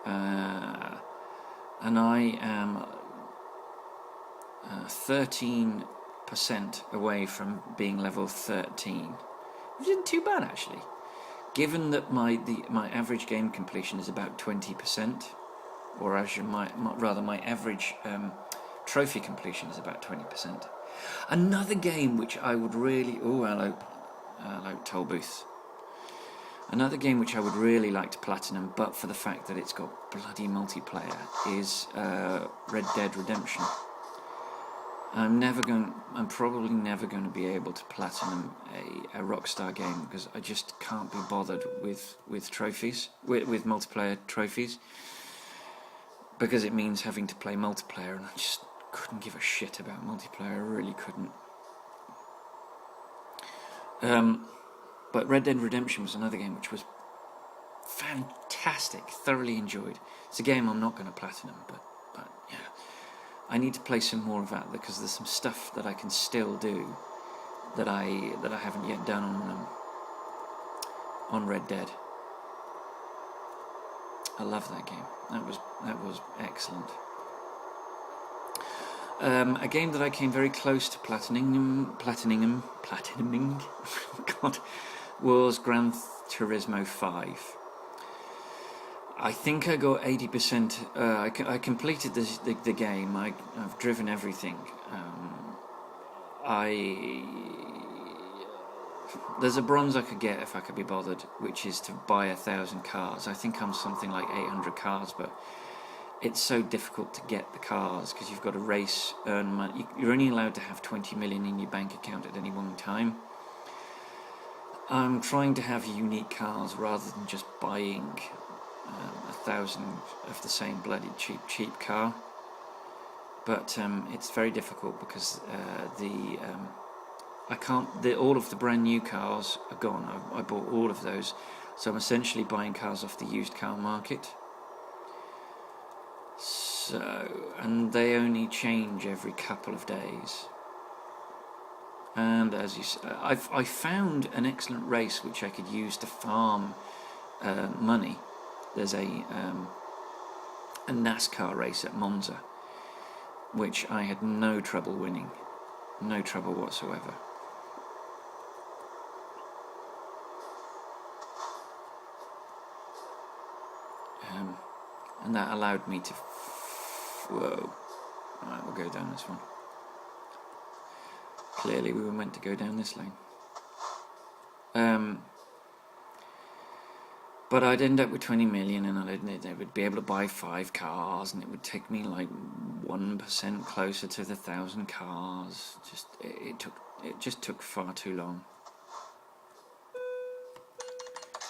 and I am 13% away from being level 13, which isn't too bad actually, given that my average game completion is about 20%, or my average trophy completion is about 20%. Another game which I would really hello Toll Booth. Another game which I would really like to platinum, but for the fact that it's got bloody multiplayer, is Red Dead Redemption. I'm probably never going to be able to platinum a Rockstar game because I just can't be bothered with trophies, with multiplayer trophies, because it means having to play multiplayer, and I just couldn't give a shit about multiplayer. I really couldn't. But Red Dead Redemption was another game which was fantastic, thoroughly enjoyed. It's a game I'm not going to platinum, but yeah, I need to play some more of that because there's some stuff that I can still do that I haven't yet done on Red Dead. I love that game. That was excellent. A game that I came very close to platinuming, God, was Gran Turismo 5. I think I got 80%. I completed the game. I've driven everything. There's a bronze I could get if I could be bothered, which is to buy 1,000 cars. I think I'm something like 800 cars, but it's so difficult to get the cars because you've got to race, earn money. You're only allowed to have 20 million in your bank account at any one time. I'm trying to have unique cars rather than just buying 1,000 of the same bloody cheap car. But it's very difficult because all of the brand new cars are gone. I bought all of those, so I'm essentially buying cars off the used car market. And they only change every couple of days. And as you say, I found an excellent race which I could use to farm money. There's a NASCAR race at Monza, which I had no trouble winning, no trouble whatsoever. And that allowed me to. Whoa! Right, we'll go down this one. Clearly, we were meant to go down this lane. But I'd end up with 20 million, and I would be able to buy 5 cars, and it would take me like 1% closer to the 1,000 cars. It just took far too long.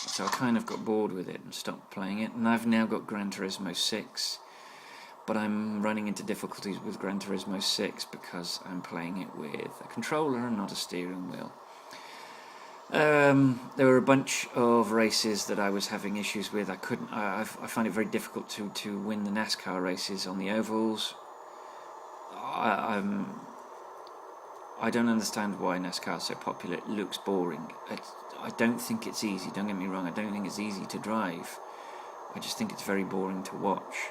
So I kind of got bored with it and stopped playing it, and I've now got Gran Turismo 6, but I'm running into difficulties with Gran Turismo 6 because I'm playing it with a controller and not a steering wheel. There were a bunch of races that I was having issues with. I find it very difficult to win the NASCAR races on the ovals. I don't understand why NASCAR is so popular. It looks boring. I don't think it's easy, don't get me wrong. I don't think it's easy to drive. I just think it's very boring to watch.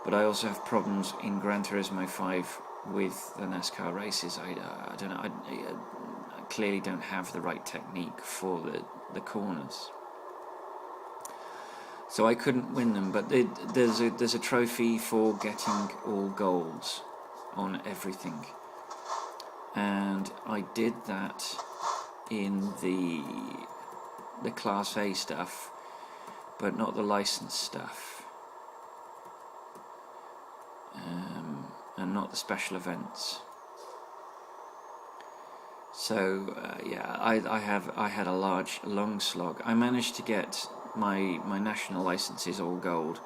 But I also have problems in Gran Turismo 5 with the NASCAR races. I don't know. I clearly don't have the right technique for the corners. So I couldn't win them. But there's a trophy for getting all golds on everything. And I did that in the Class A stuff, but not the licensed stuff, and not the special events. So yeah, I had a long slog. I managed to get my national licenses all gold.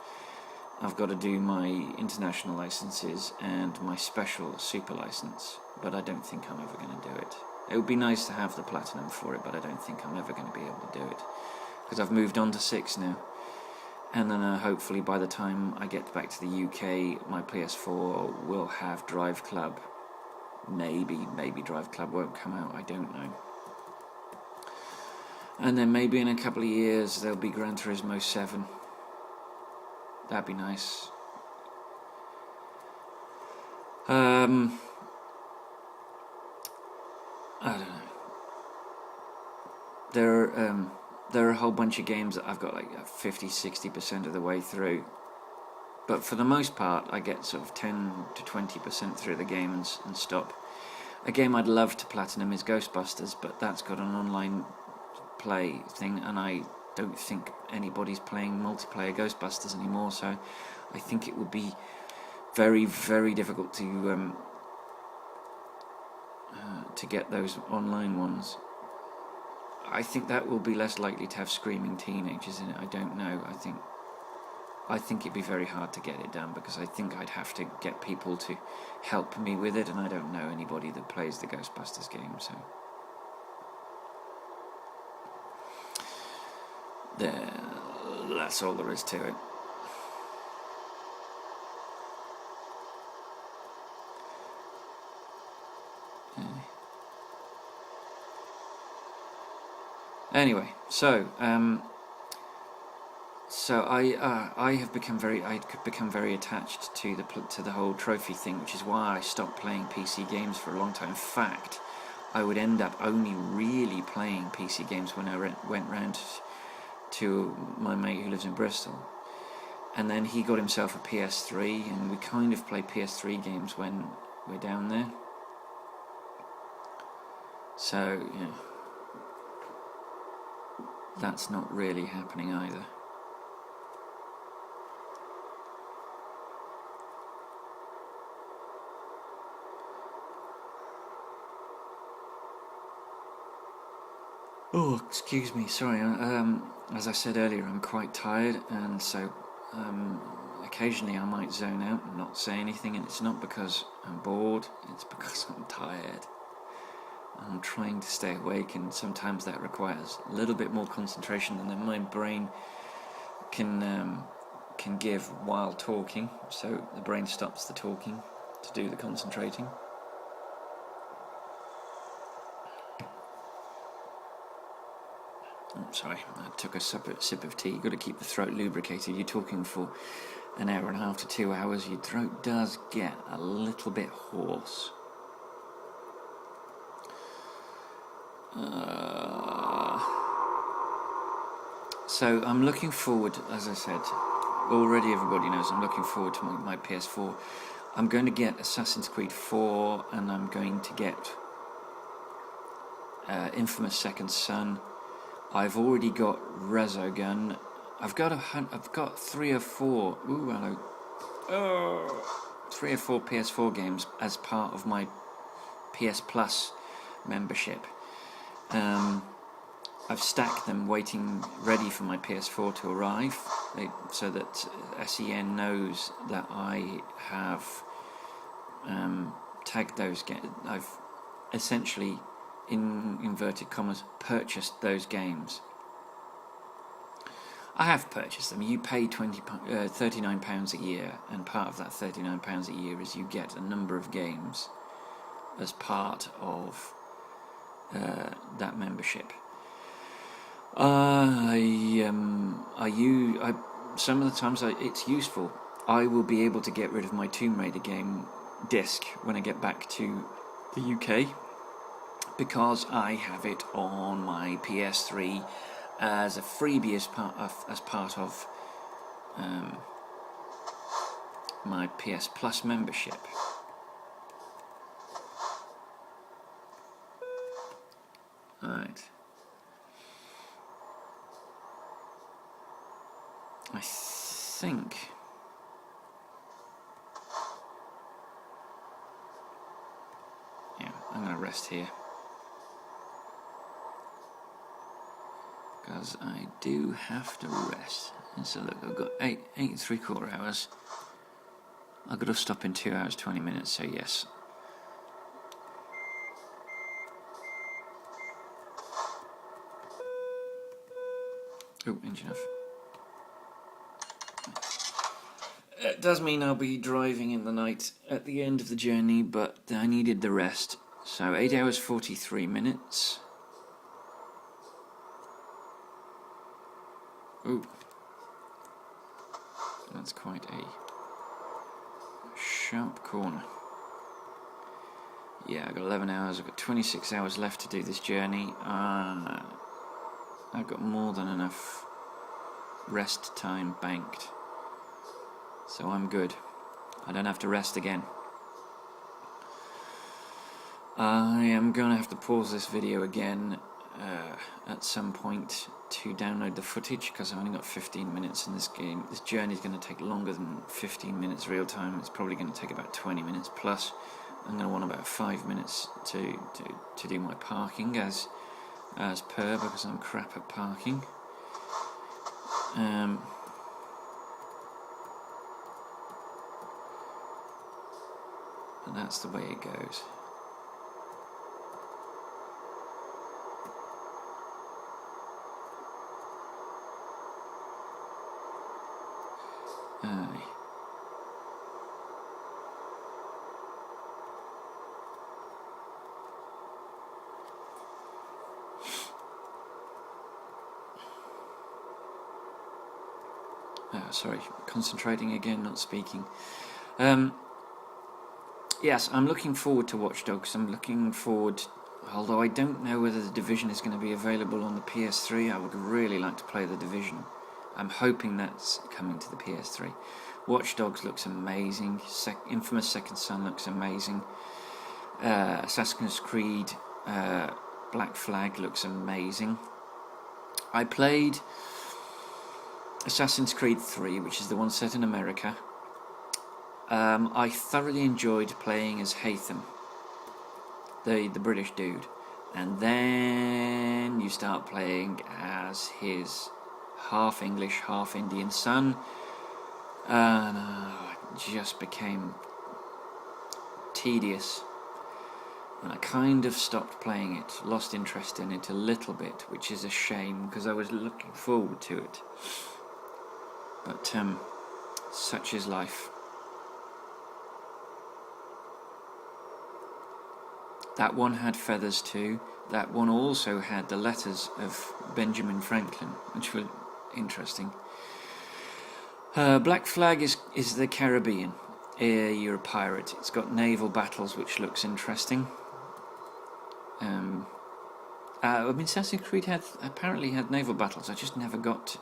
I've got to do my international licenses and my special super license, but I don't think I'm ever going to do it. It would be nice to have the platinum for it, but I don't think I'm ever going to be able to do it because I've moved on to 6 now. And then hopefully by the time I get back to the UK, my PS4 will have Drive Club. Maybe Drive Club won't come out, I don't know. And then maybe in a couple of years there'll be Gran Turismo 7. That'd be nice. I don't know. There are a whole bunch of games that I've got like 50-60% of the way through, but for the most part I get sort of 10 to 20% through the game and stop. A game I'd love to platinum is Ghostbusters, but that's got an online play thing, and I don't think anybody's playing multiplayer Ghostbusters anymore, so I think it would be very, very difficult to get those online ones. I think that will be less likely to have screaming teenagers in it. I don't know. I think it'd be very hard to get it done, because I think I'd have to get people to help me with it, and I don't know anybody that plays the Ghostbusters game, so that's all there is to it. Anyway, so I have become very attached to the whole trophy thing, which is why I stopped playing PC games for a long time. In fact, I would end up only really playing PC games when I went round to my mate who lives in Bristol, and then he got himself a PS3, and we kind of play PS3 games when we're down there. So yeah, that's not really happening either. Oh, excuse me, sorry. As I said earlier, I'm quite tired, and so occasionally I might zone out and not say anything, and it's not because I'm bored, it's because I'm tired. I'm trying to stay awake, and sometimes that requires a little bit more concentration than my brain can give while talking, so the brain stops the talking to do the concentrating. Oh, sorry, I took a sip of tea. You've got to keep the throat lubricated. You're talking for an hour and a half to 2 hours, your throat does get a little bit hoarse. So I'm looking forward, as I said, already everybody knows, I'm looking forward to my PS4. I'm going to get Assassin's Creed 4, and I'm going to get Infamous Second Son. I've already got Resogun. I've got 3 or 4. Ooh, hello. Oh, 3 or 4 PS4 games as part of my PS Plus membership. I've stacked them, waiting ready for my PS4 to arrive, so that SEN knows that I have tagged those games. I've essentially, in inverted commas, purchased those games. I have purchased them. You pay £39 a year, and part of that £39 a year is you get a number of games as part of that membership. Some of the times it's useful. I will be able to get rid of my Tomb Raider game disc when I get back to the UK, because I have it on my PS3 as a freebie as part of my PS Plus membership. Right. I think I'm going to rest here, because I do have to rest. And so look, I've got 8 3/4 hours. I've got to stop in 2 hours 20 minutes, so yes. Oh, engine off. It does mean I'll be driving in the night at the end of the journey, but I needed the rest. So 8 hours 43 minutes. Ooh. That's quite a sharp corner. Yeah, I've got 11 hours, I've got 26 hours left to do this journey. I've got more than enough rest time banked, so I'm good. I don't have to rest again. I am going to have to pause this video again at some point to download the footage, because I've only got 15 minutes in this game. This journey is going to take longer than 15 minutes real time. It's probably going to take about 20 minutes plus. I'm going to want about 5 minutes to do my parking as per, because I'm crap at parking. But that's the way it goes. Aye. Sorry, concentrating again, not speaking. Yes, I'm looking forward to Watch Dogs. I'm looking forward, although I don't know whether the Division is going to be available on the PS3. I would really like to play the Division. I'm hoping that's coming to the PS3. Watch Dogs looks amazing. Infamous Second Son looks amazing. Assassin's Creed Black Flag looks amazing. I played Assassin's Creed 3, which is the one set in America. I thoroughly enjoyed playing as Haytham, the British dude, and then you start playing as his half English, half Indian son, and it just became tedious, and I kind of stopped playing it, lost interest in it a little bit, which is a shame because I was looking forward to it. But such is life. That one had feathers too. That one also had the letters of Benjamin Franklin, which were interesting. Black Flag is the Caribbean. You're a pirate. It's got naval battles, which looks interesting. I mean, Assassin's Creed apparently had naval battles. I just never got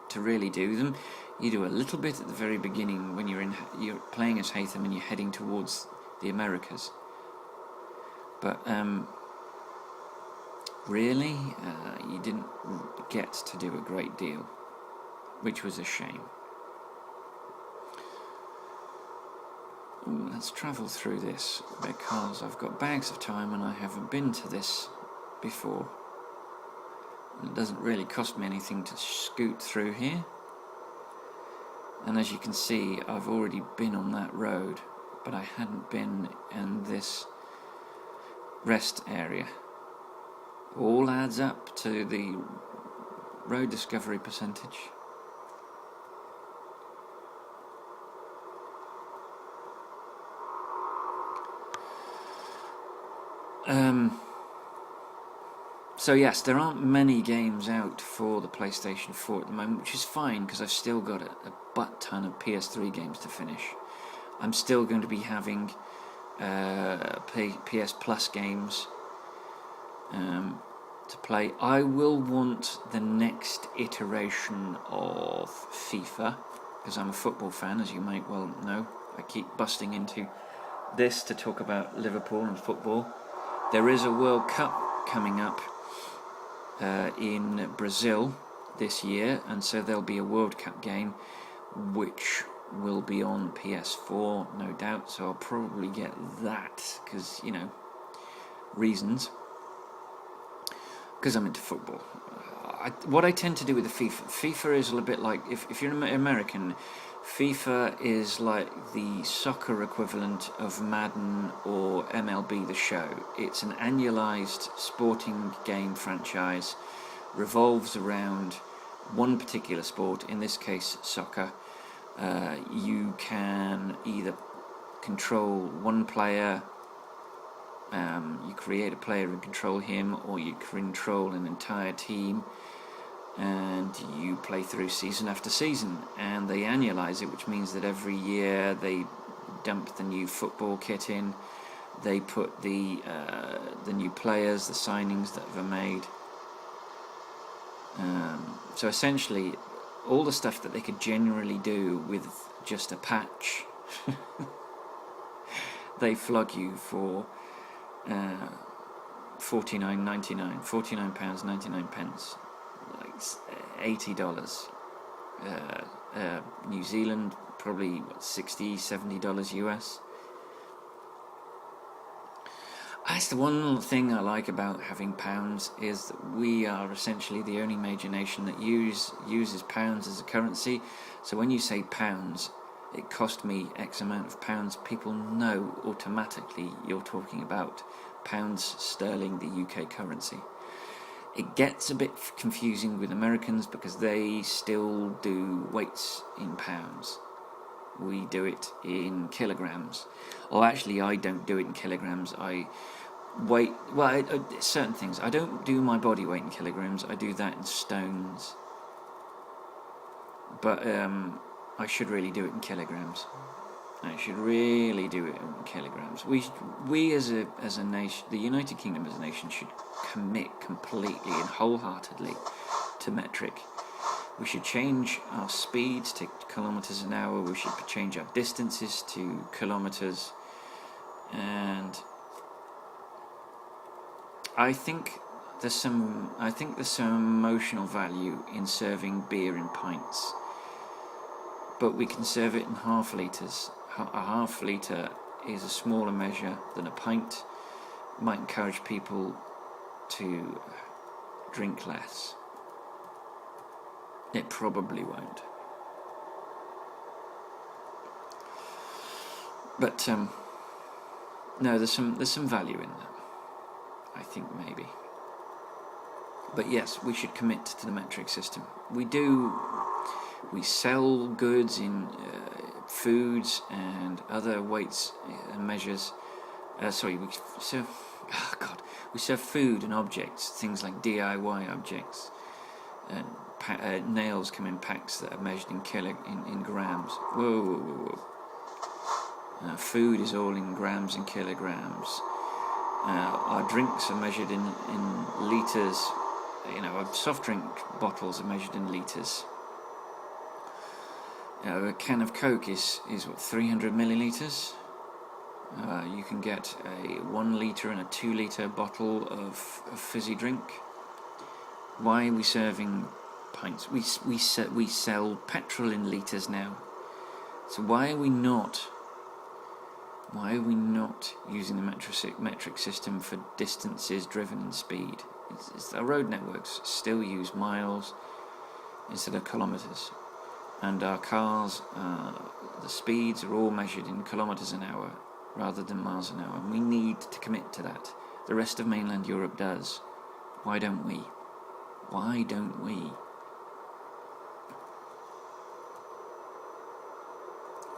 to really do them. You do a little bit at the very beginning when you're playing as Haytham and you're heading towards the Americas. But really, you didn't get to do a great deal, which was a shame. Ooh, let's travel through this, because I've got bags of time and I haven't been to this before. And it doesn't really cost me anything to scoot through here. And as you can see, I've already been on that road, but I hadn't been in this rest area. All adds up to the road discovery percentage. So yes, there aren't many games out for the PlayStation 4 at the moment, which is fine because I've still got a butt ton of PS3 games to finish. I'm still going to be having PS Plus games to play. I will want the next iteration of FIFA, because I'm a football fan, as you might well know. I keep busting into this to talk about Liverpool and football. There is a World Cup coming up in Brazil this year, and so there'll be a World Cup game which will be on PS4, no doubt, so I'll probably get that, because, you know, reasons, because I'm into football. What I tend to do with the FIFA is a little bit like, if you're an American, FIFA is like the soccer equivalent of Madden or MLB The Show. It's an annualized sporting game franchise, revolves around one particular sport, in this case soccer. You can either control one player, you create a player and control him, or you control an entire team. and you play through season after season, and they annualize it, which means that every year they dump the new football kit in, they put the new players, the signings that were made. So essentially, all the stuff that they could generally do with just a patch, they flog you for £49.99, like $80. New Zealand, probably $60-70 US. That's the one thing I like about having pounds, is that we are essentially the only major nation that uses pounds as a currency. So when you say pounds, it cost me X amount of pounds, people know automatically you're talking about pounds sterling, the UK currency. It gets a bit confusing with Americans because they still do weights in pounds. We do it in kilograms. Or actually, I don't do it in kilograms. Certain things. I don't do my body weight in kilograms. I do that in stones. But I should really do it in kilograms. We as a nation, the United Kingdom as a nation, should commit completely and wholeheartedly to metric. We should change our speeds to kilometers an hour. We should change our distances to kilometers. And I think there's some emotional value in serving beer in pints, but we can serve it in half litres. A half litre is a smaller measure than a pint. Might encourage people to drink less. It probably won't. But no, there's some value in that, I think, maybe. But yes, we should commit to the metric system. We sell goods in foods and other weights and measures. We serve food and objects, things like DIY objects. Nails come in packs that are measured in grams. Whoa. Food is all in grams and kilograms. Our drinks are measured in litres. Our soft drink bottles are measured in litres. A can of Coke is what, 300 millilitres? You can get a 1 litre and a 2 litre bottle of fizzy drink. Why are we serving pints? We sell petrol in litres now. So why are we not using the metric system for distances driven in speed? Our road networks still use miles instead of kilometres, and our cars, the speeds are all measured in kilometres an hour rather than miles an hour. And we need to commit to that. The rest of mainland Europe does. Why don't we?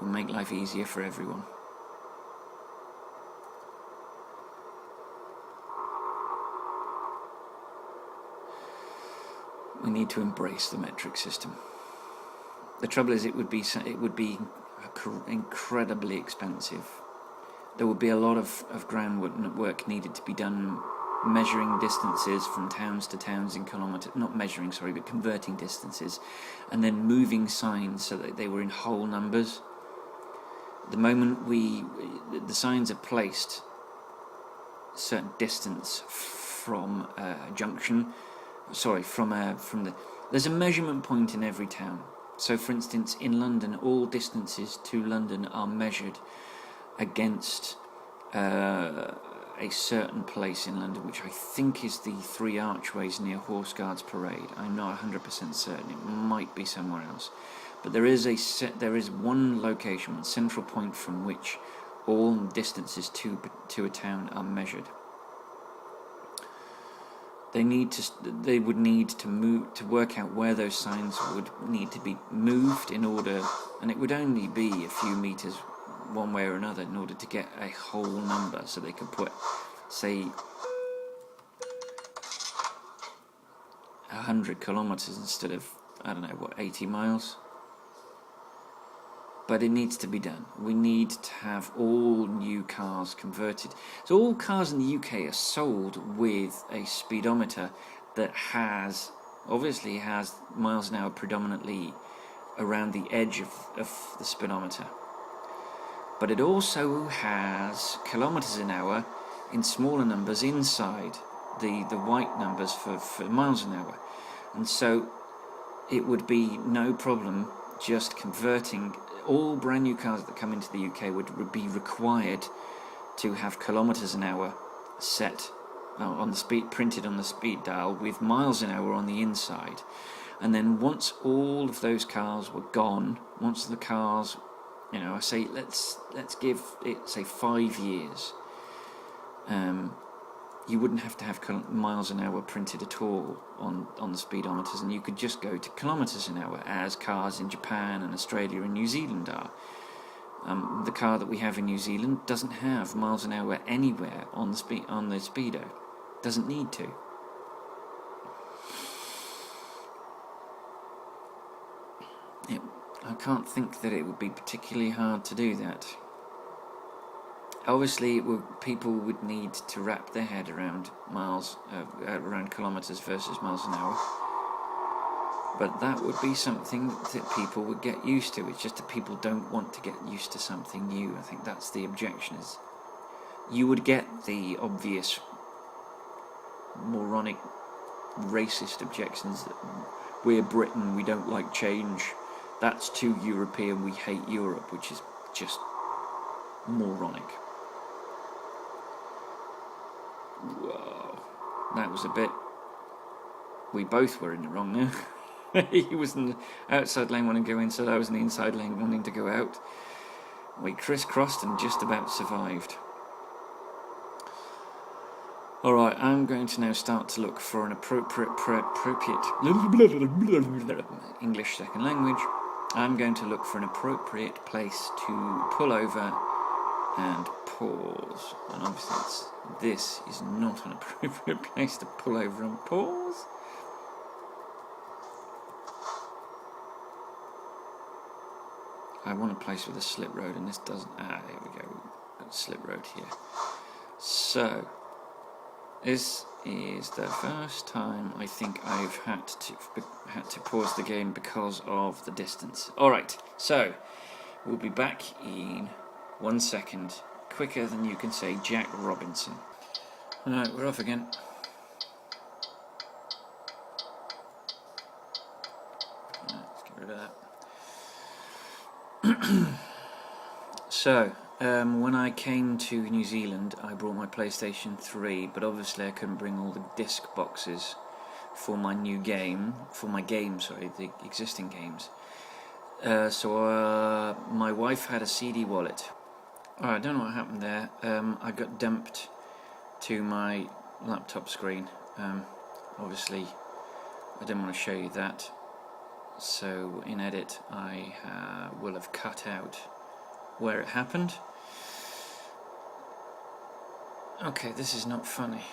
We'll make life easier for everyone. We need to embrace the metric system. The trouble is, it would be incredibly expensive. There would be a lot of groundwork needed to be done, measuring distances from towns to towns in kilometres. Not measuring, sorry, but converting distances, and then moving signs so that they were in whole numbers. The moment the signs are placed a certain distance from a junction. There's a measurement point in every town. So, for instance, in London, all distances to London are measured against a certain place in London, which I think is the Three Archways near Horse Guards Parade. I'm not 100% certain. It might be somewhere else. But there is one location, one central point from which all distances to a town are measured. They would need to move to work out where those signs would need to be moved in order, and it would only be a few meters one way or another in order to get a whole number. So they could put, say, 100 kilometers instead of, I don't know, what, 80 miles? But it needs to be done. We need to have all new cars converted. So all cars in the UK are sold with a speedometer that obviously has miles an hour predominantly around the edge of the speedometer. But it also has kilometers an hour in smaller numbers inside the white numbers for miles an hour. And so it would be no problem just converting. All brand new cars that come into the UK would be required to have kilometers an hour set on the speed, printed on the speed dial, with miles an hour on the inside. And then once all of those cars were gone, once the cars, I say let's give it, say, 5 years, you wouldn't have to have miles an hour printed at all on the speedometers, and you could just go to kilometers an hour, as cars in Japan and Australia and New Zealand are. The car that we have in New Zealand doesn't have miles an hour anywhere on the speedo. Doesn't need to. I can't think that it would be particularly hard to do that. Obviously, people would need to wrap their head around around kilometers versus miles an hour. But that would be something that people would get used to. It's just that people don't want to get used to something new. I think that's the objection. Is you would get the obvious moronic, racist objections that we're Britain, we don't like change. That's too European, we hate Europe, which is just moronic. Whoa, that was a bit. We both were in the wrong now. He was in the outside lane wanting to go inside, I was in the inside lane wanting to go out. We crisscrossed and just about survived. Alright, I'm going to now start to look for an appropriate English second language. I'm going to look for an appropriate place to pull over and pause. And obviously this is not an appropriate place to pull over and pause. I want a place with a slip road, and this doesn't. There we go. We've got a slip road here. So this is the first time I think I've had to pause the game because of the distance. Alright, so we'll be back in 1 second, quicker than you can say Jack Robinson. Alright, we're off again. Let's get rid of that. So, when I came to New Zealand, I brought my PlayStation 3, but obviously I couldn't bring all the disc boxes for my the existing games. So my wife had a CD wallet. I don't know what happened there. I got dumped to my laptop screen. Obviously, I didn't want to show you that. So in edit, I will have cut out where it happened. Okay, this is not funny.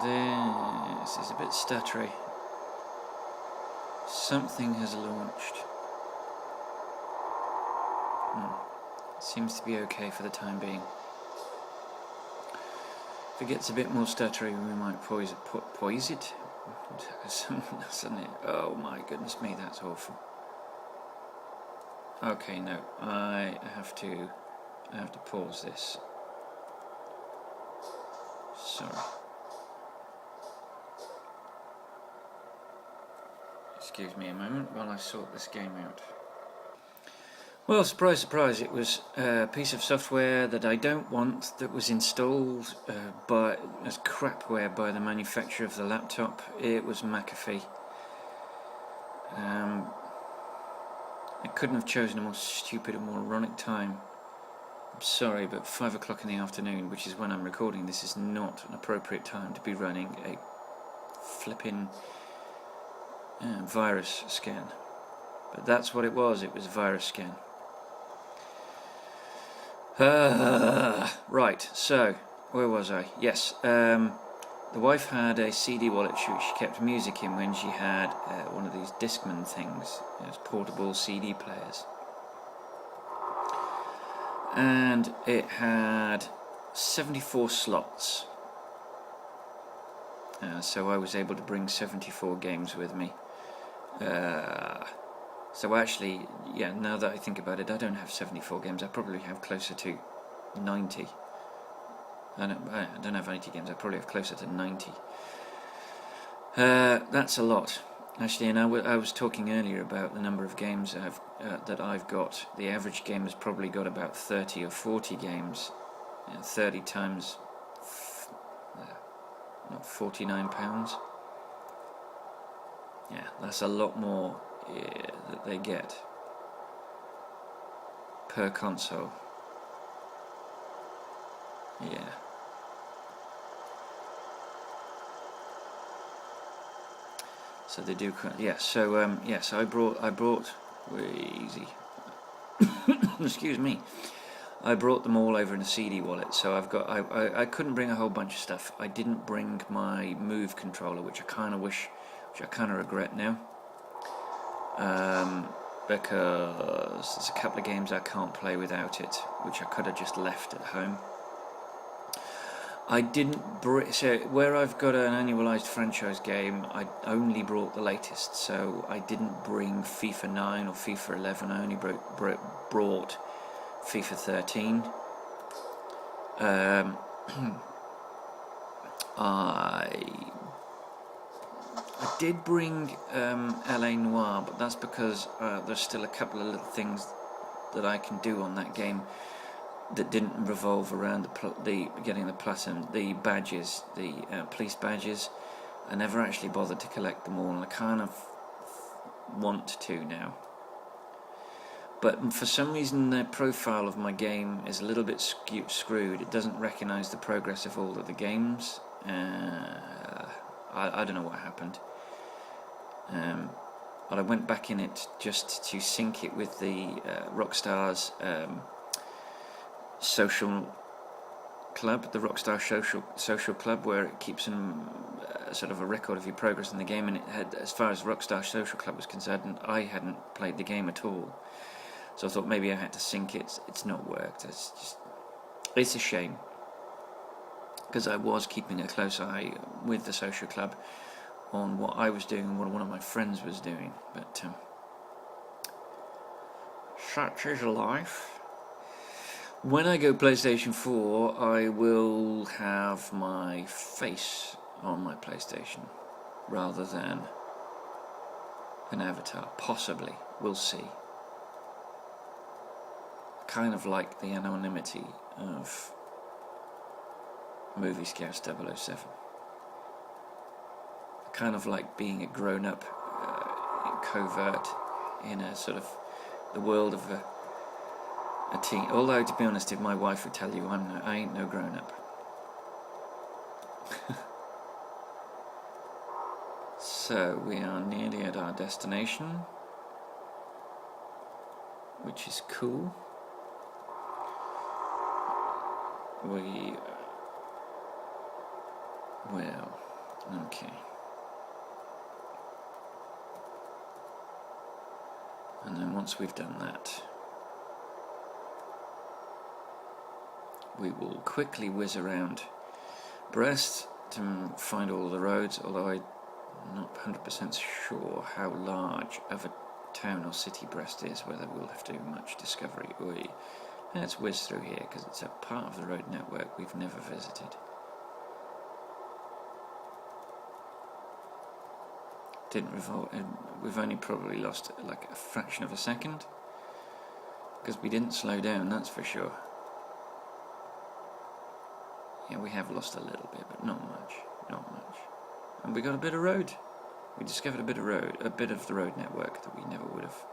This is a bit stuttery. Something has launched. Seems to be okay for the time being. If it gets a bit more stuttery, we might poise it. Suddenly, oh my goodness me, that's awful. Okay, no, I have to pause this. Sorry. Excuse me a moment while I sort this game out. Well, surprise, surprise, it was a piece of software that I don't want, that was installed as crapware by the manufacturer of the laptop. It was McAfee. I couldn't have chosen a more stupid and moronic time. I'm sorry, but 5 o'clock in the afternoon, which is when I'm recording this, is not an appropriate time to be running a flipping virus scan. But that's what it was a virus scan. Right, so, where was I? Yes, the wife had a CD wallet she kept music in when she had one of these Discman things, those portable CD players. And it had 74 slots. So I was able to bring 74 games with me. So actually, yeah, now that I think about it, I don't have 74 games. I probably have closer to 90. I don't have 80 games. I probably have closer to 90. That's a lot, actually. And I was talking earlier about the number of games that I've got. The average game has probably got about 30 or 40 games. 30 times £49. Yeah, that's a lot more that they get per console. Yeah. So they do. Yeah. So so I brought. Easy. Excuse me. I brought them all over in a CD wallet. So I've got. I couldn't bring a whole bunch of stuff. I didn't bring my Move controller, which I kind of regret now. Because there's a couple of games I can't play without it, which I could have just left at home. I didn't so where I've got an annualized franchise game, I only brought the latest, so I didn't bring FIFA 9 or FIFA 11. I only brought FIFA 13. I did bring LA Noire, but that's because there's still a couple of little things that I can do on that game that didn't revolve around the getting the platinum, the badges, the police badges. I never actually bothered to collect them all, and I kind of want to now. But for some reason, the profile of my game is a little bit screwed. It doesn't recognise the progress of all of the games. I don't know what happened. But I went back in it just to sync it with the Rockstar's social club, the Rockstar social club, where it keeps sort of a record of your progress in the game. And it had, as far as Rockstar social club was concerned, and I hadn't played the game at all, so I thought maybe I had to sync it. It's not worked. It's a shame, because I was keeping a close eye with the social club on what I was doing and what one of my friends was doing, but such is life. When I go PlayStation 4, I will have my face on my PlayStation rather than an avatar. Possibly. We'll see. Kind of like the anonymity of Movie Scouts 007. Kind of like being a grown-up covert in a sort of the world of a teen. Although, to be honest, if my wife would tell you I ain't no grown-up. So we are nearly at our destination, which is cool. Okay. And then once we've done that, we will quickly whiz around Brest to find all the roads, although I'm not 100% sure how large of a town or city Brest is, whether we'll have to do much discovery. Let's whiz through here, because it's a part of the road network we've never visited. We've only probably lost like a fraction of a second, because we didn't slow down, that's for sure. Yeah, we have lost a little bit, but not much. And we got a bit of road. We discovered a bit of the road network that we never would have.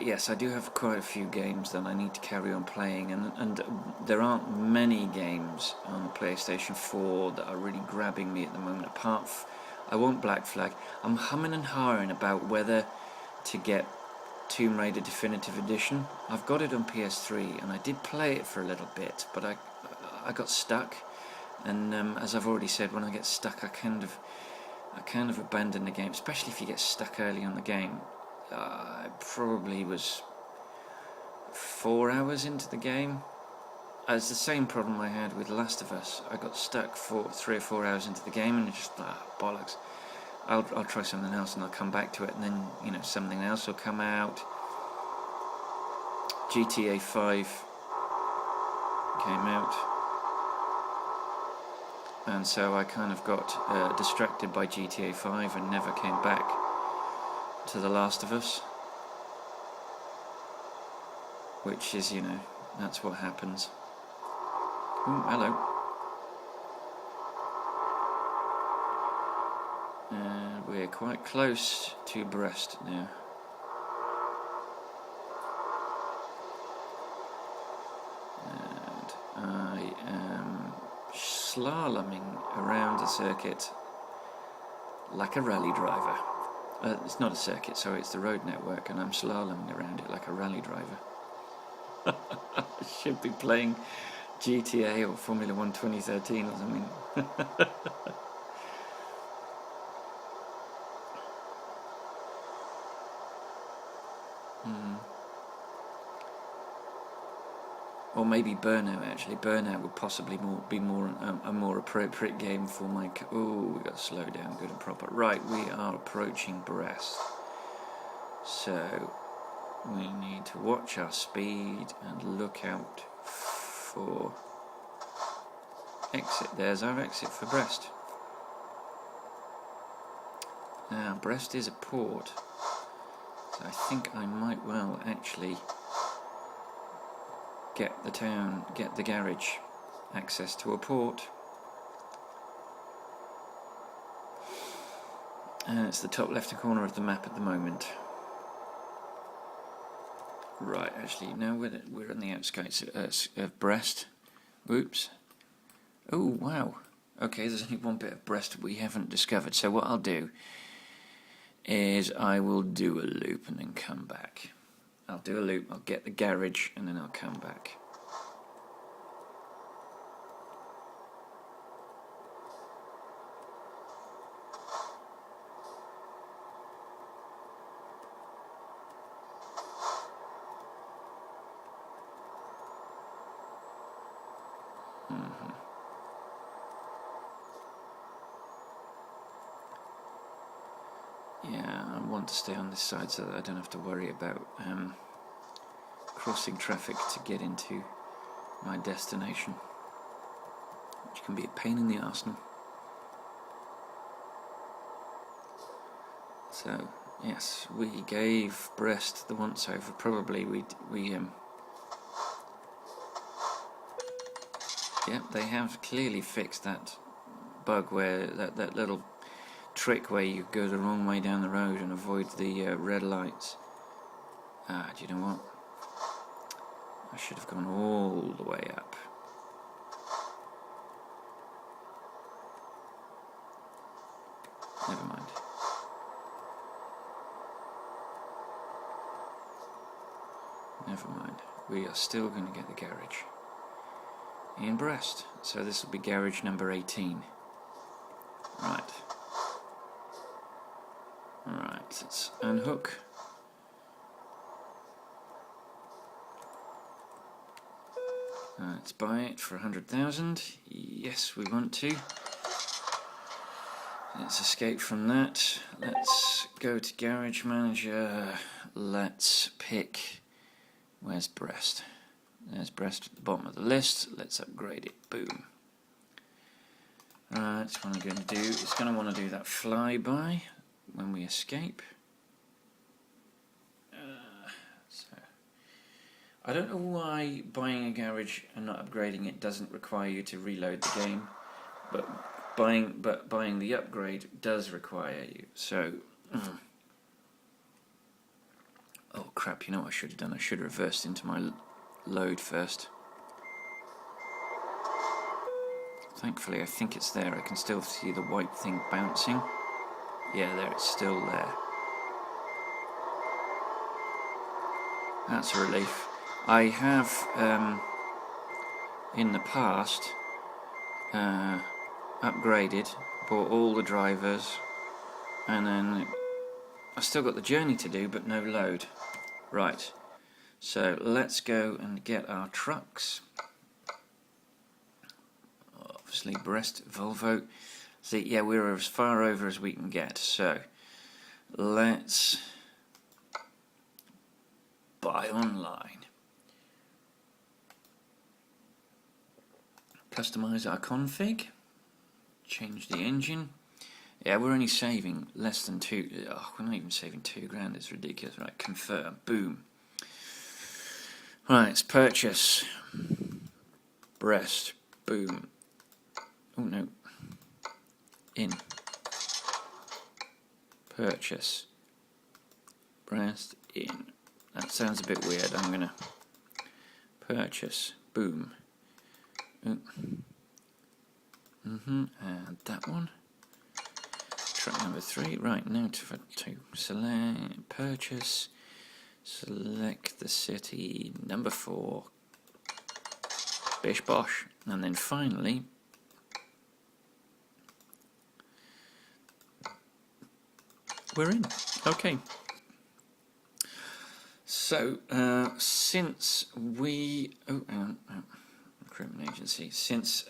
Yes, I do have quite a few games that I need to carry on playing, and there aren't many games on PlayStation 4 that are really grabbing me at the moment. I want Black Flag. I'm humming and hawing about whether to get Tomb Raider Definitive Edition. I've got it on PS3 and I did play it for a little bit, but I got stuck. And as I've already said, when I get stuck, I kind of abandon the game, especially if you get stuck early on the game. I probably was 4 hours into the game. It's the same problem I had with Last of Us. I got stuck for 3 or 4 hours into the game and just bollocks. I'll try something else and I'll come back to it, and then something else will come out. GTA 5 came out, and so I kind of got distracted by GTA 5 and never came back to The Last of Us, which is, that's what happens. Ooh, hello. And we're quite close to Brest now. And I am slaloming around the circuit like a rally driver. It's not a circuit, sorry, it's the road network, and I'm slaloming around it like a rally driver. I should be playing GTA or Formula 1 2013 or something. Or maybe Burnout, actually. Burnout would possibly be a more appropriate game for my... Oh, we got to slow down good and proper. Right, we are approaching Brest. So, we need to watch our speed and look out for exit. There's our exit for Brest. Now, Brest is a port, so I think I might well actually get the garage access to a port. And it's the top left corner of the map at the moment. Right, actually, now we're on the outskirts of Brest. Oops. Oh, wow. Okay, there's only one bit of Brest we haven't discovered. So what I'll do is I will do a loop and then come back. I'll do a loop, I'll get the garage, and then I'll come back. Yeah, I want to stay on this side so that I don't have to worry about crossing traffic to get into my destination, which can be a pain in the arsenal. So, yes, we gave Brest the once over. Probably yeah, they have clearly fixed that bug where that little trick where you go the wrong way down the road and avoid the red lights. Do you know what? I should have gone all the way up. Never mind. Never mind. We are still going to get the garage in Brest. So this will be garage number 18. Right. Right, let's unhook. Let's buy it for 100,000. Yes, we want to. Let's escape from that. Let's go to Garage Manager. Let's pick... Where's Brest? There's Brest at the bottom of the list. Let's upgrade it. Boom. That's what I'm going to do. It's going to want to do that flyby when we escape. So I don't know why buying a garage and not upgrading it doesn't require you to reload the game, but buying the upgrade does require you. So oh crap, you know what I should have done? I should have reversed into my load first. Thankfully I think it's there. I can still see the white thing bouncing. Yeah, there, it's still there. That's a relief. I have, in the past, upgraded, bought all the drivers, and then I've still got the journey to do, but no load. Right, so let's go and get our trucks. Obviously, Brest, Volvo. See, yeah, we're as far over as we can get, so let's buy online. Customize our config. Change the engine. Yeah, we're only saving less than we're not even saving £2,000, it's ridiculous. Right, confirm, boom. Right, let's purchase. Brest, boom. Oh no. In. Purchase. Brest, in. That sounds a bit weird. I'm gonna purchase, boom. And that one. Truck number 3. Right, now to select, purchase, select the city, number 4, bish bosh, and then finally we're in. Okay. So since we recruitment agency. Since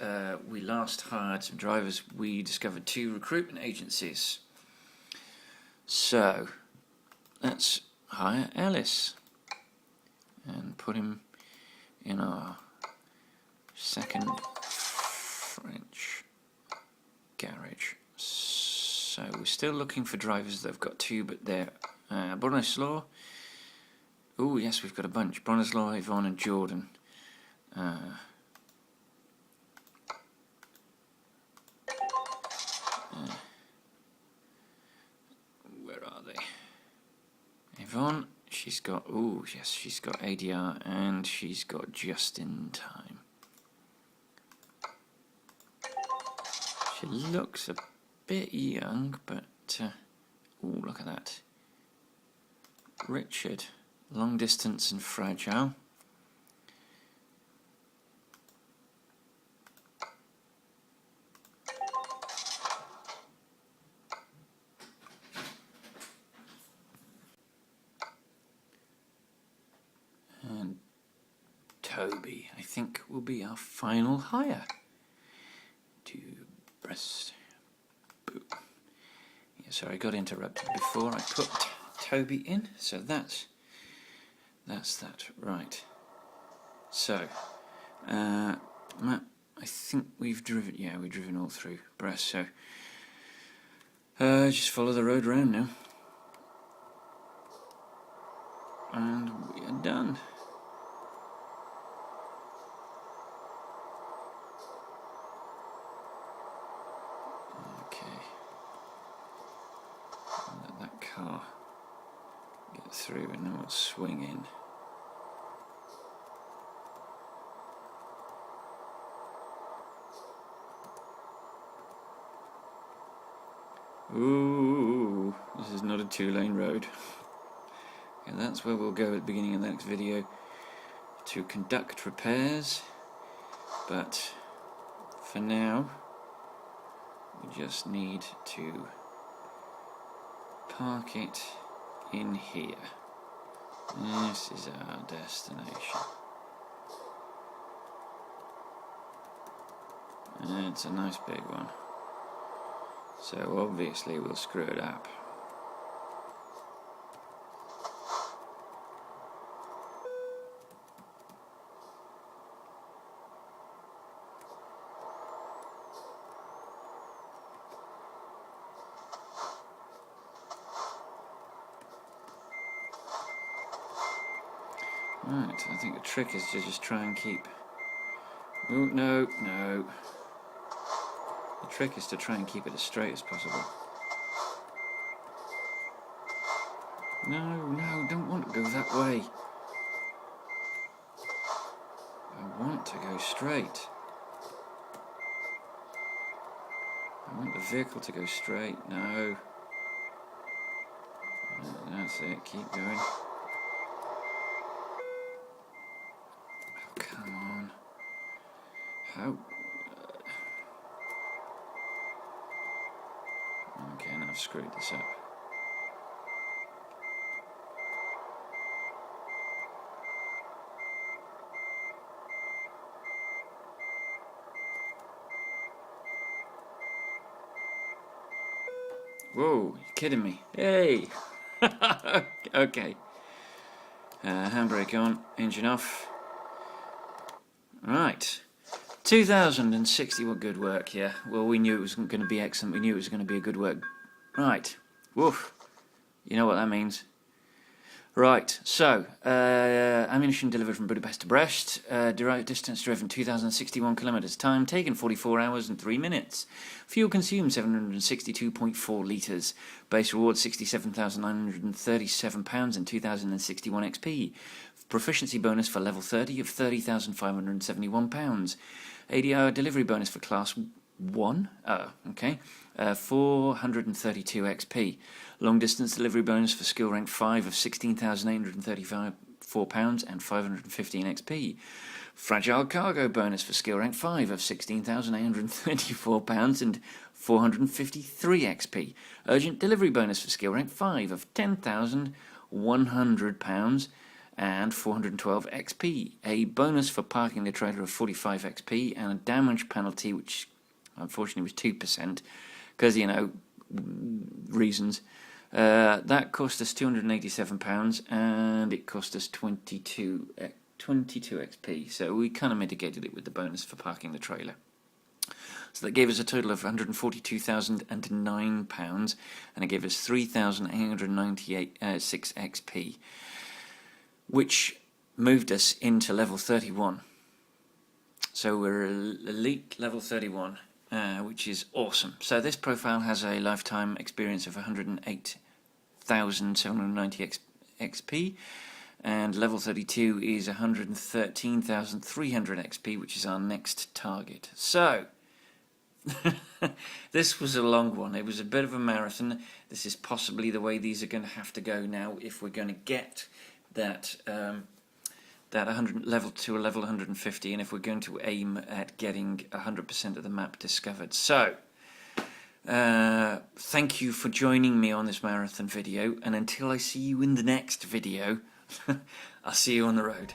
we last hired some drivers, we discovered 2 recruitment agencies. So let's hire Ellis and put him in our second French garage. So we're still looking for drivers that have got 2, but they're Bronislaw. Oh yes, we've got a bunch. Bronislaw, Yvonne and Jordan. Where are they? Yvonne, she's got, oh yes, she's got ADR and she's got just in time. She looks a bit young, but oh, look at that. Richard, long distance and fragile. And Toby, I think, will be our final hire to Brest. Boom. Yeah, sorry, I got interrupted before I put Toby in, so that's that. Right. So, map, I think we've driven, yeah, we've driven all through Brest, so just follow the road around now. And we are done. Okay. Let that car get through and then we'll swing in. Ooh, this is not a 2-lane road. Okay, that's where we'll go at the beginning of the next video to conduct repairs, but for now we just need to park it in here. This is our destination. And it's a nice big one. So obviously we'll screw it up. Right, I think the trick is to just try and keep... Oh, no. The trick is to try and keep it as straight as possible. No, don't want to go that way. I want to go straight. I want the vehicle to go straight. No. That's it, keep going. Oh, come on. How? Okay, now I've screwed this up. Whoa, you're kidding me. Hey! Okay. Handbrake on, engine off. Right. 2060, what good work, yeah. Well, we knew it was going to be excellent. We knew it was going to be a good work. Right. Woof. You know what that means. Right, so, ammunition delivered from Budapest to Brest, distance driven 2,061 kilometres, time taken 44 hours and 3 minutes, fuel consumed 762.4 litres, base reward £67,937 and 2,061 XP, proficiency bonus for level 30 of £30,571, ADR delivery bonus for class 1, 432 XP. Long distance delivery bonus for skill rank 5 of £16,834 and 515 XP. Fragile cargo bonus for skill rank 5 of £16,834 and 453 XP. Urgent delivery bonus for skill rank 5 of £10,100 and 412 XP. A bonus for parking the trailer of 45 XP and a damage penalty which unfortunately was 2%, because, you know, reasons. That cost us £287 and it cost us 22 XP, so we kind of mitigated it with the bonus for parking the trailer. So that gave us a total of £142,009 and it gave us 3,896 XP, which moved us into level 31. So we're elite level 31. Which is awesome. So this profile has a lifetime experience of 108,790 XP, and level 32 is 113,300 XP, which is our next target. So this was a long one. It was a bit of a marathon. This is possibly the way these are going to have to go now if we're going to get that that 100 level to a level 150, and if we're going to aim at getting 100% of the map discovered. So, thank you for joining me on this marathon video, and until I see you in the next video, I'll see you on the road.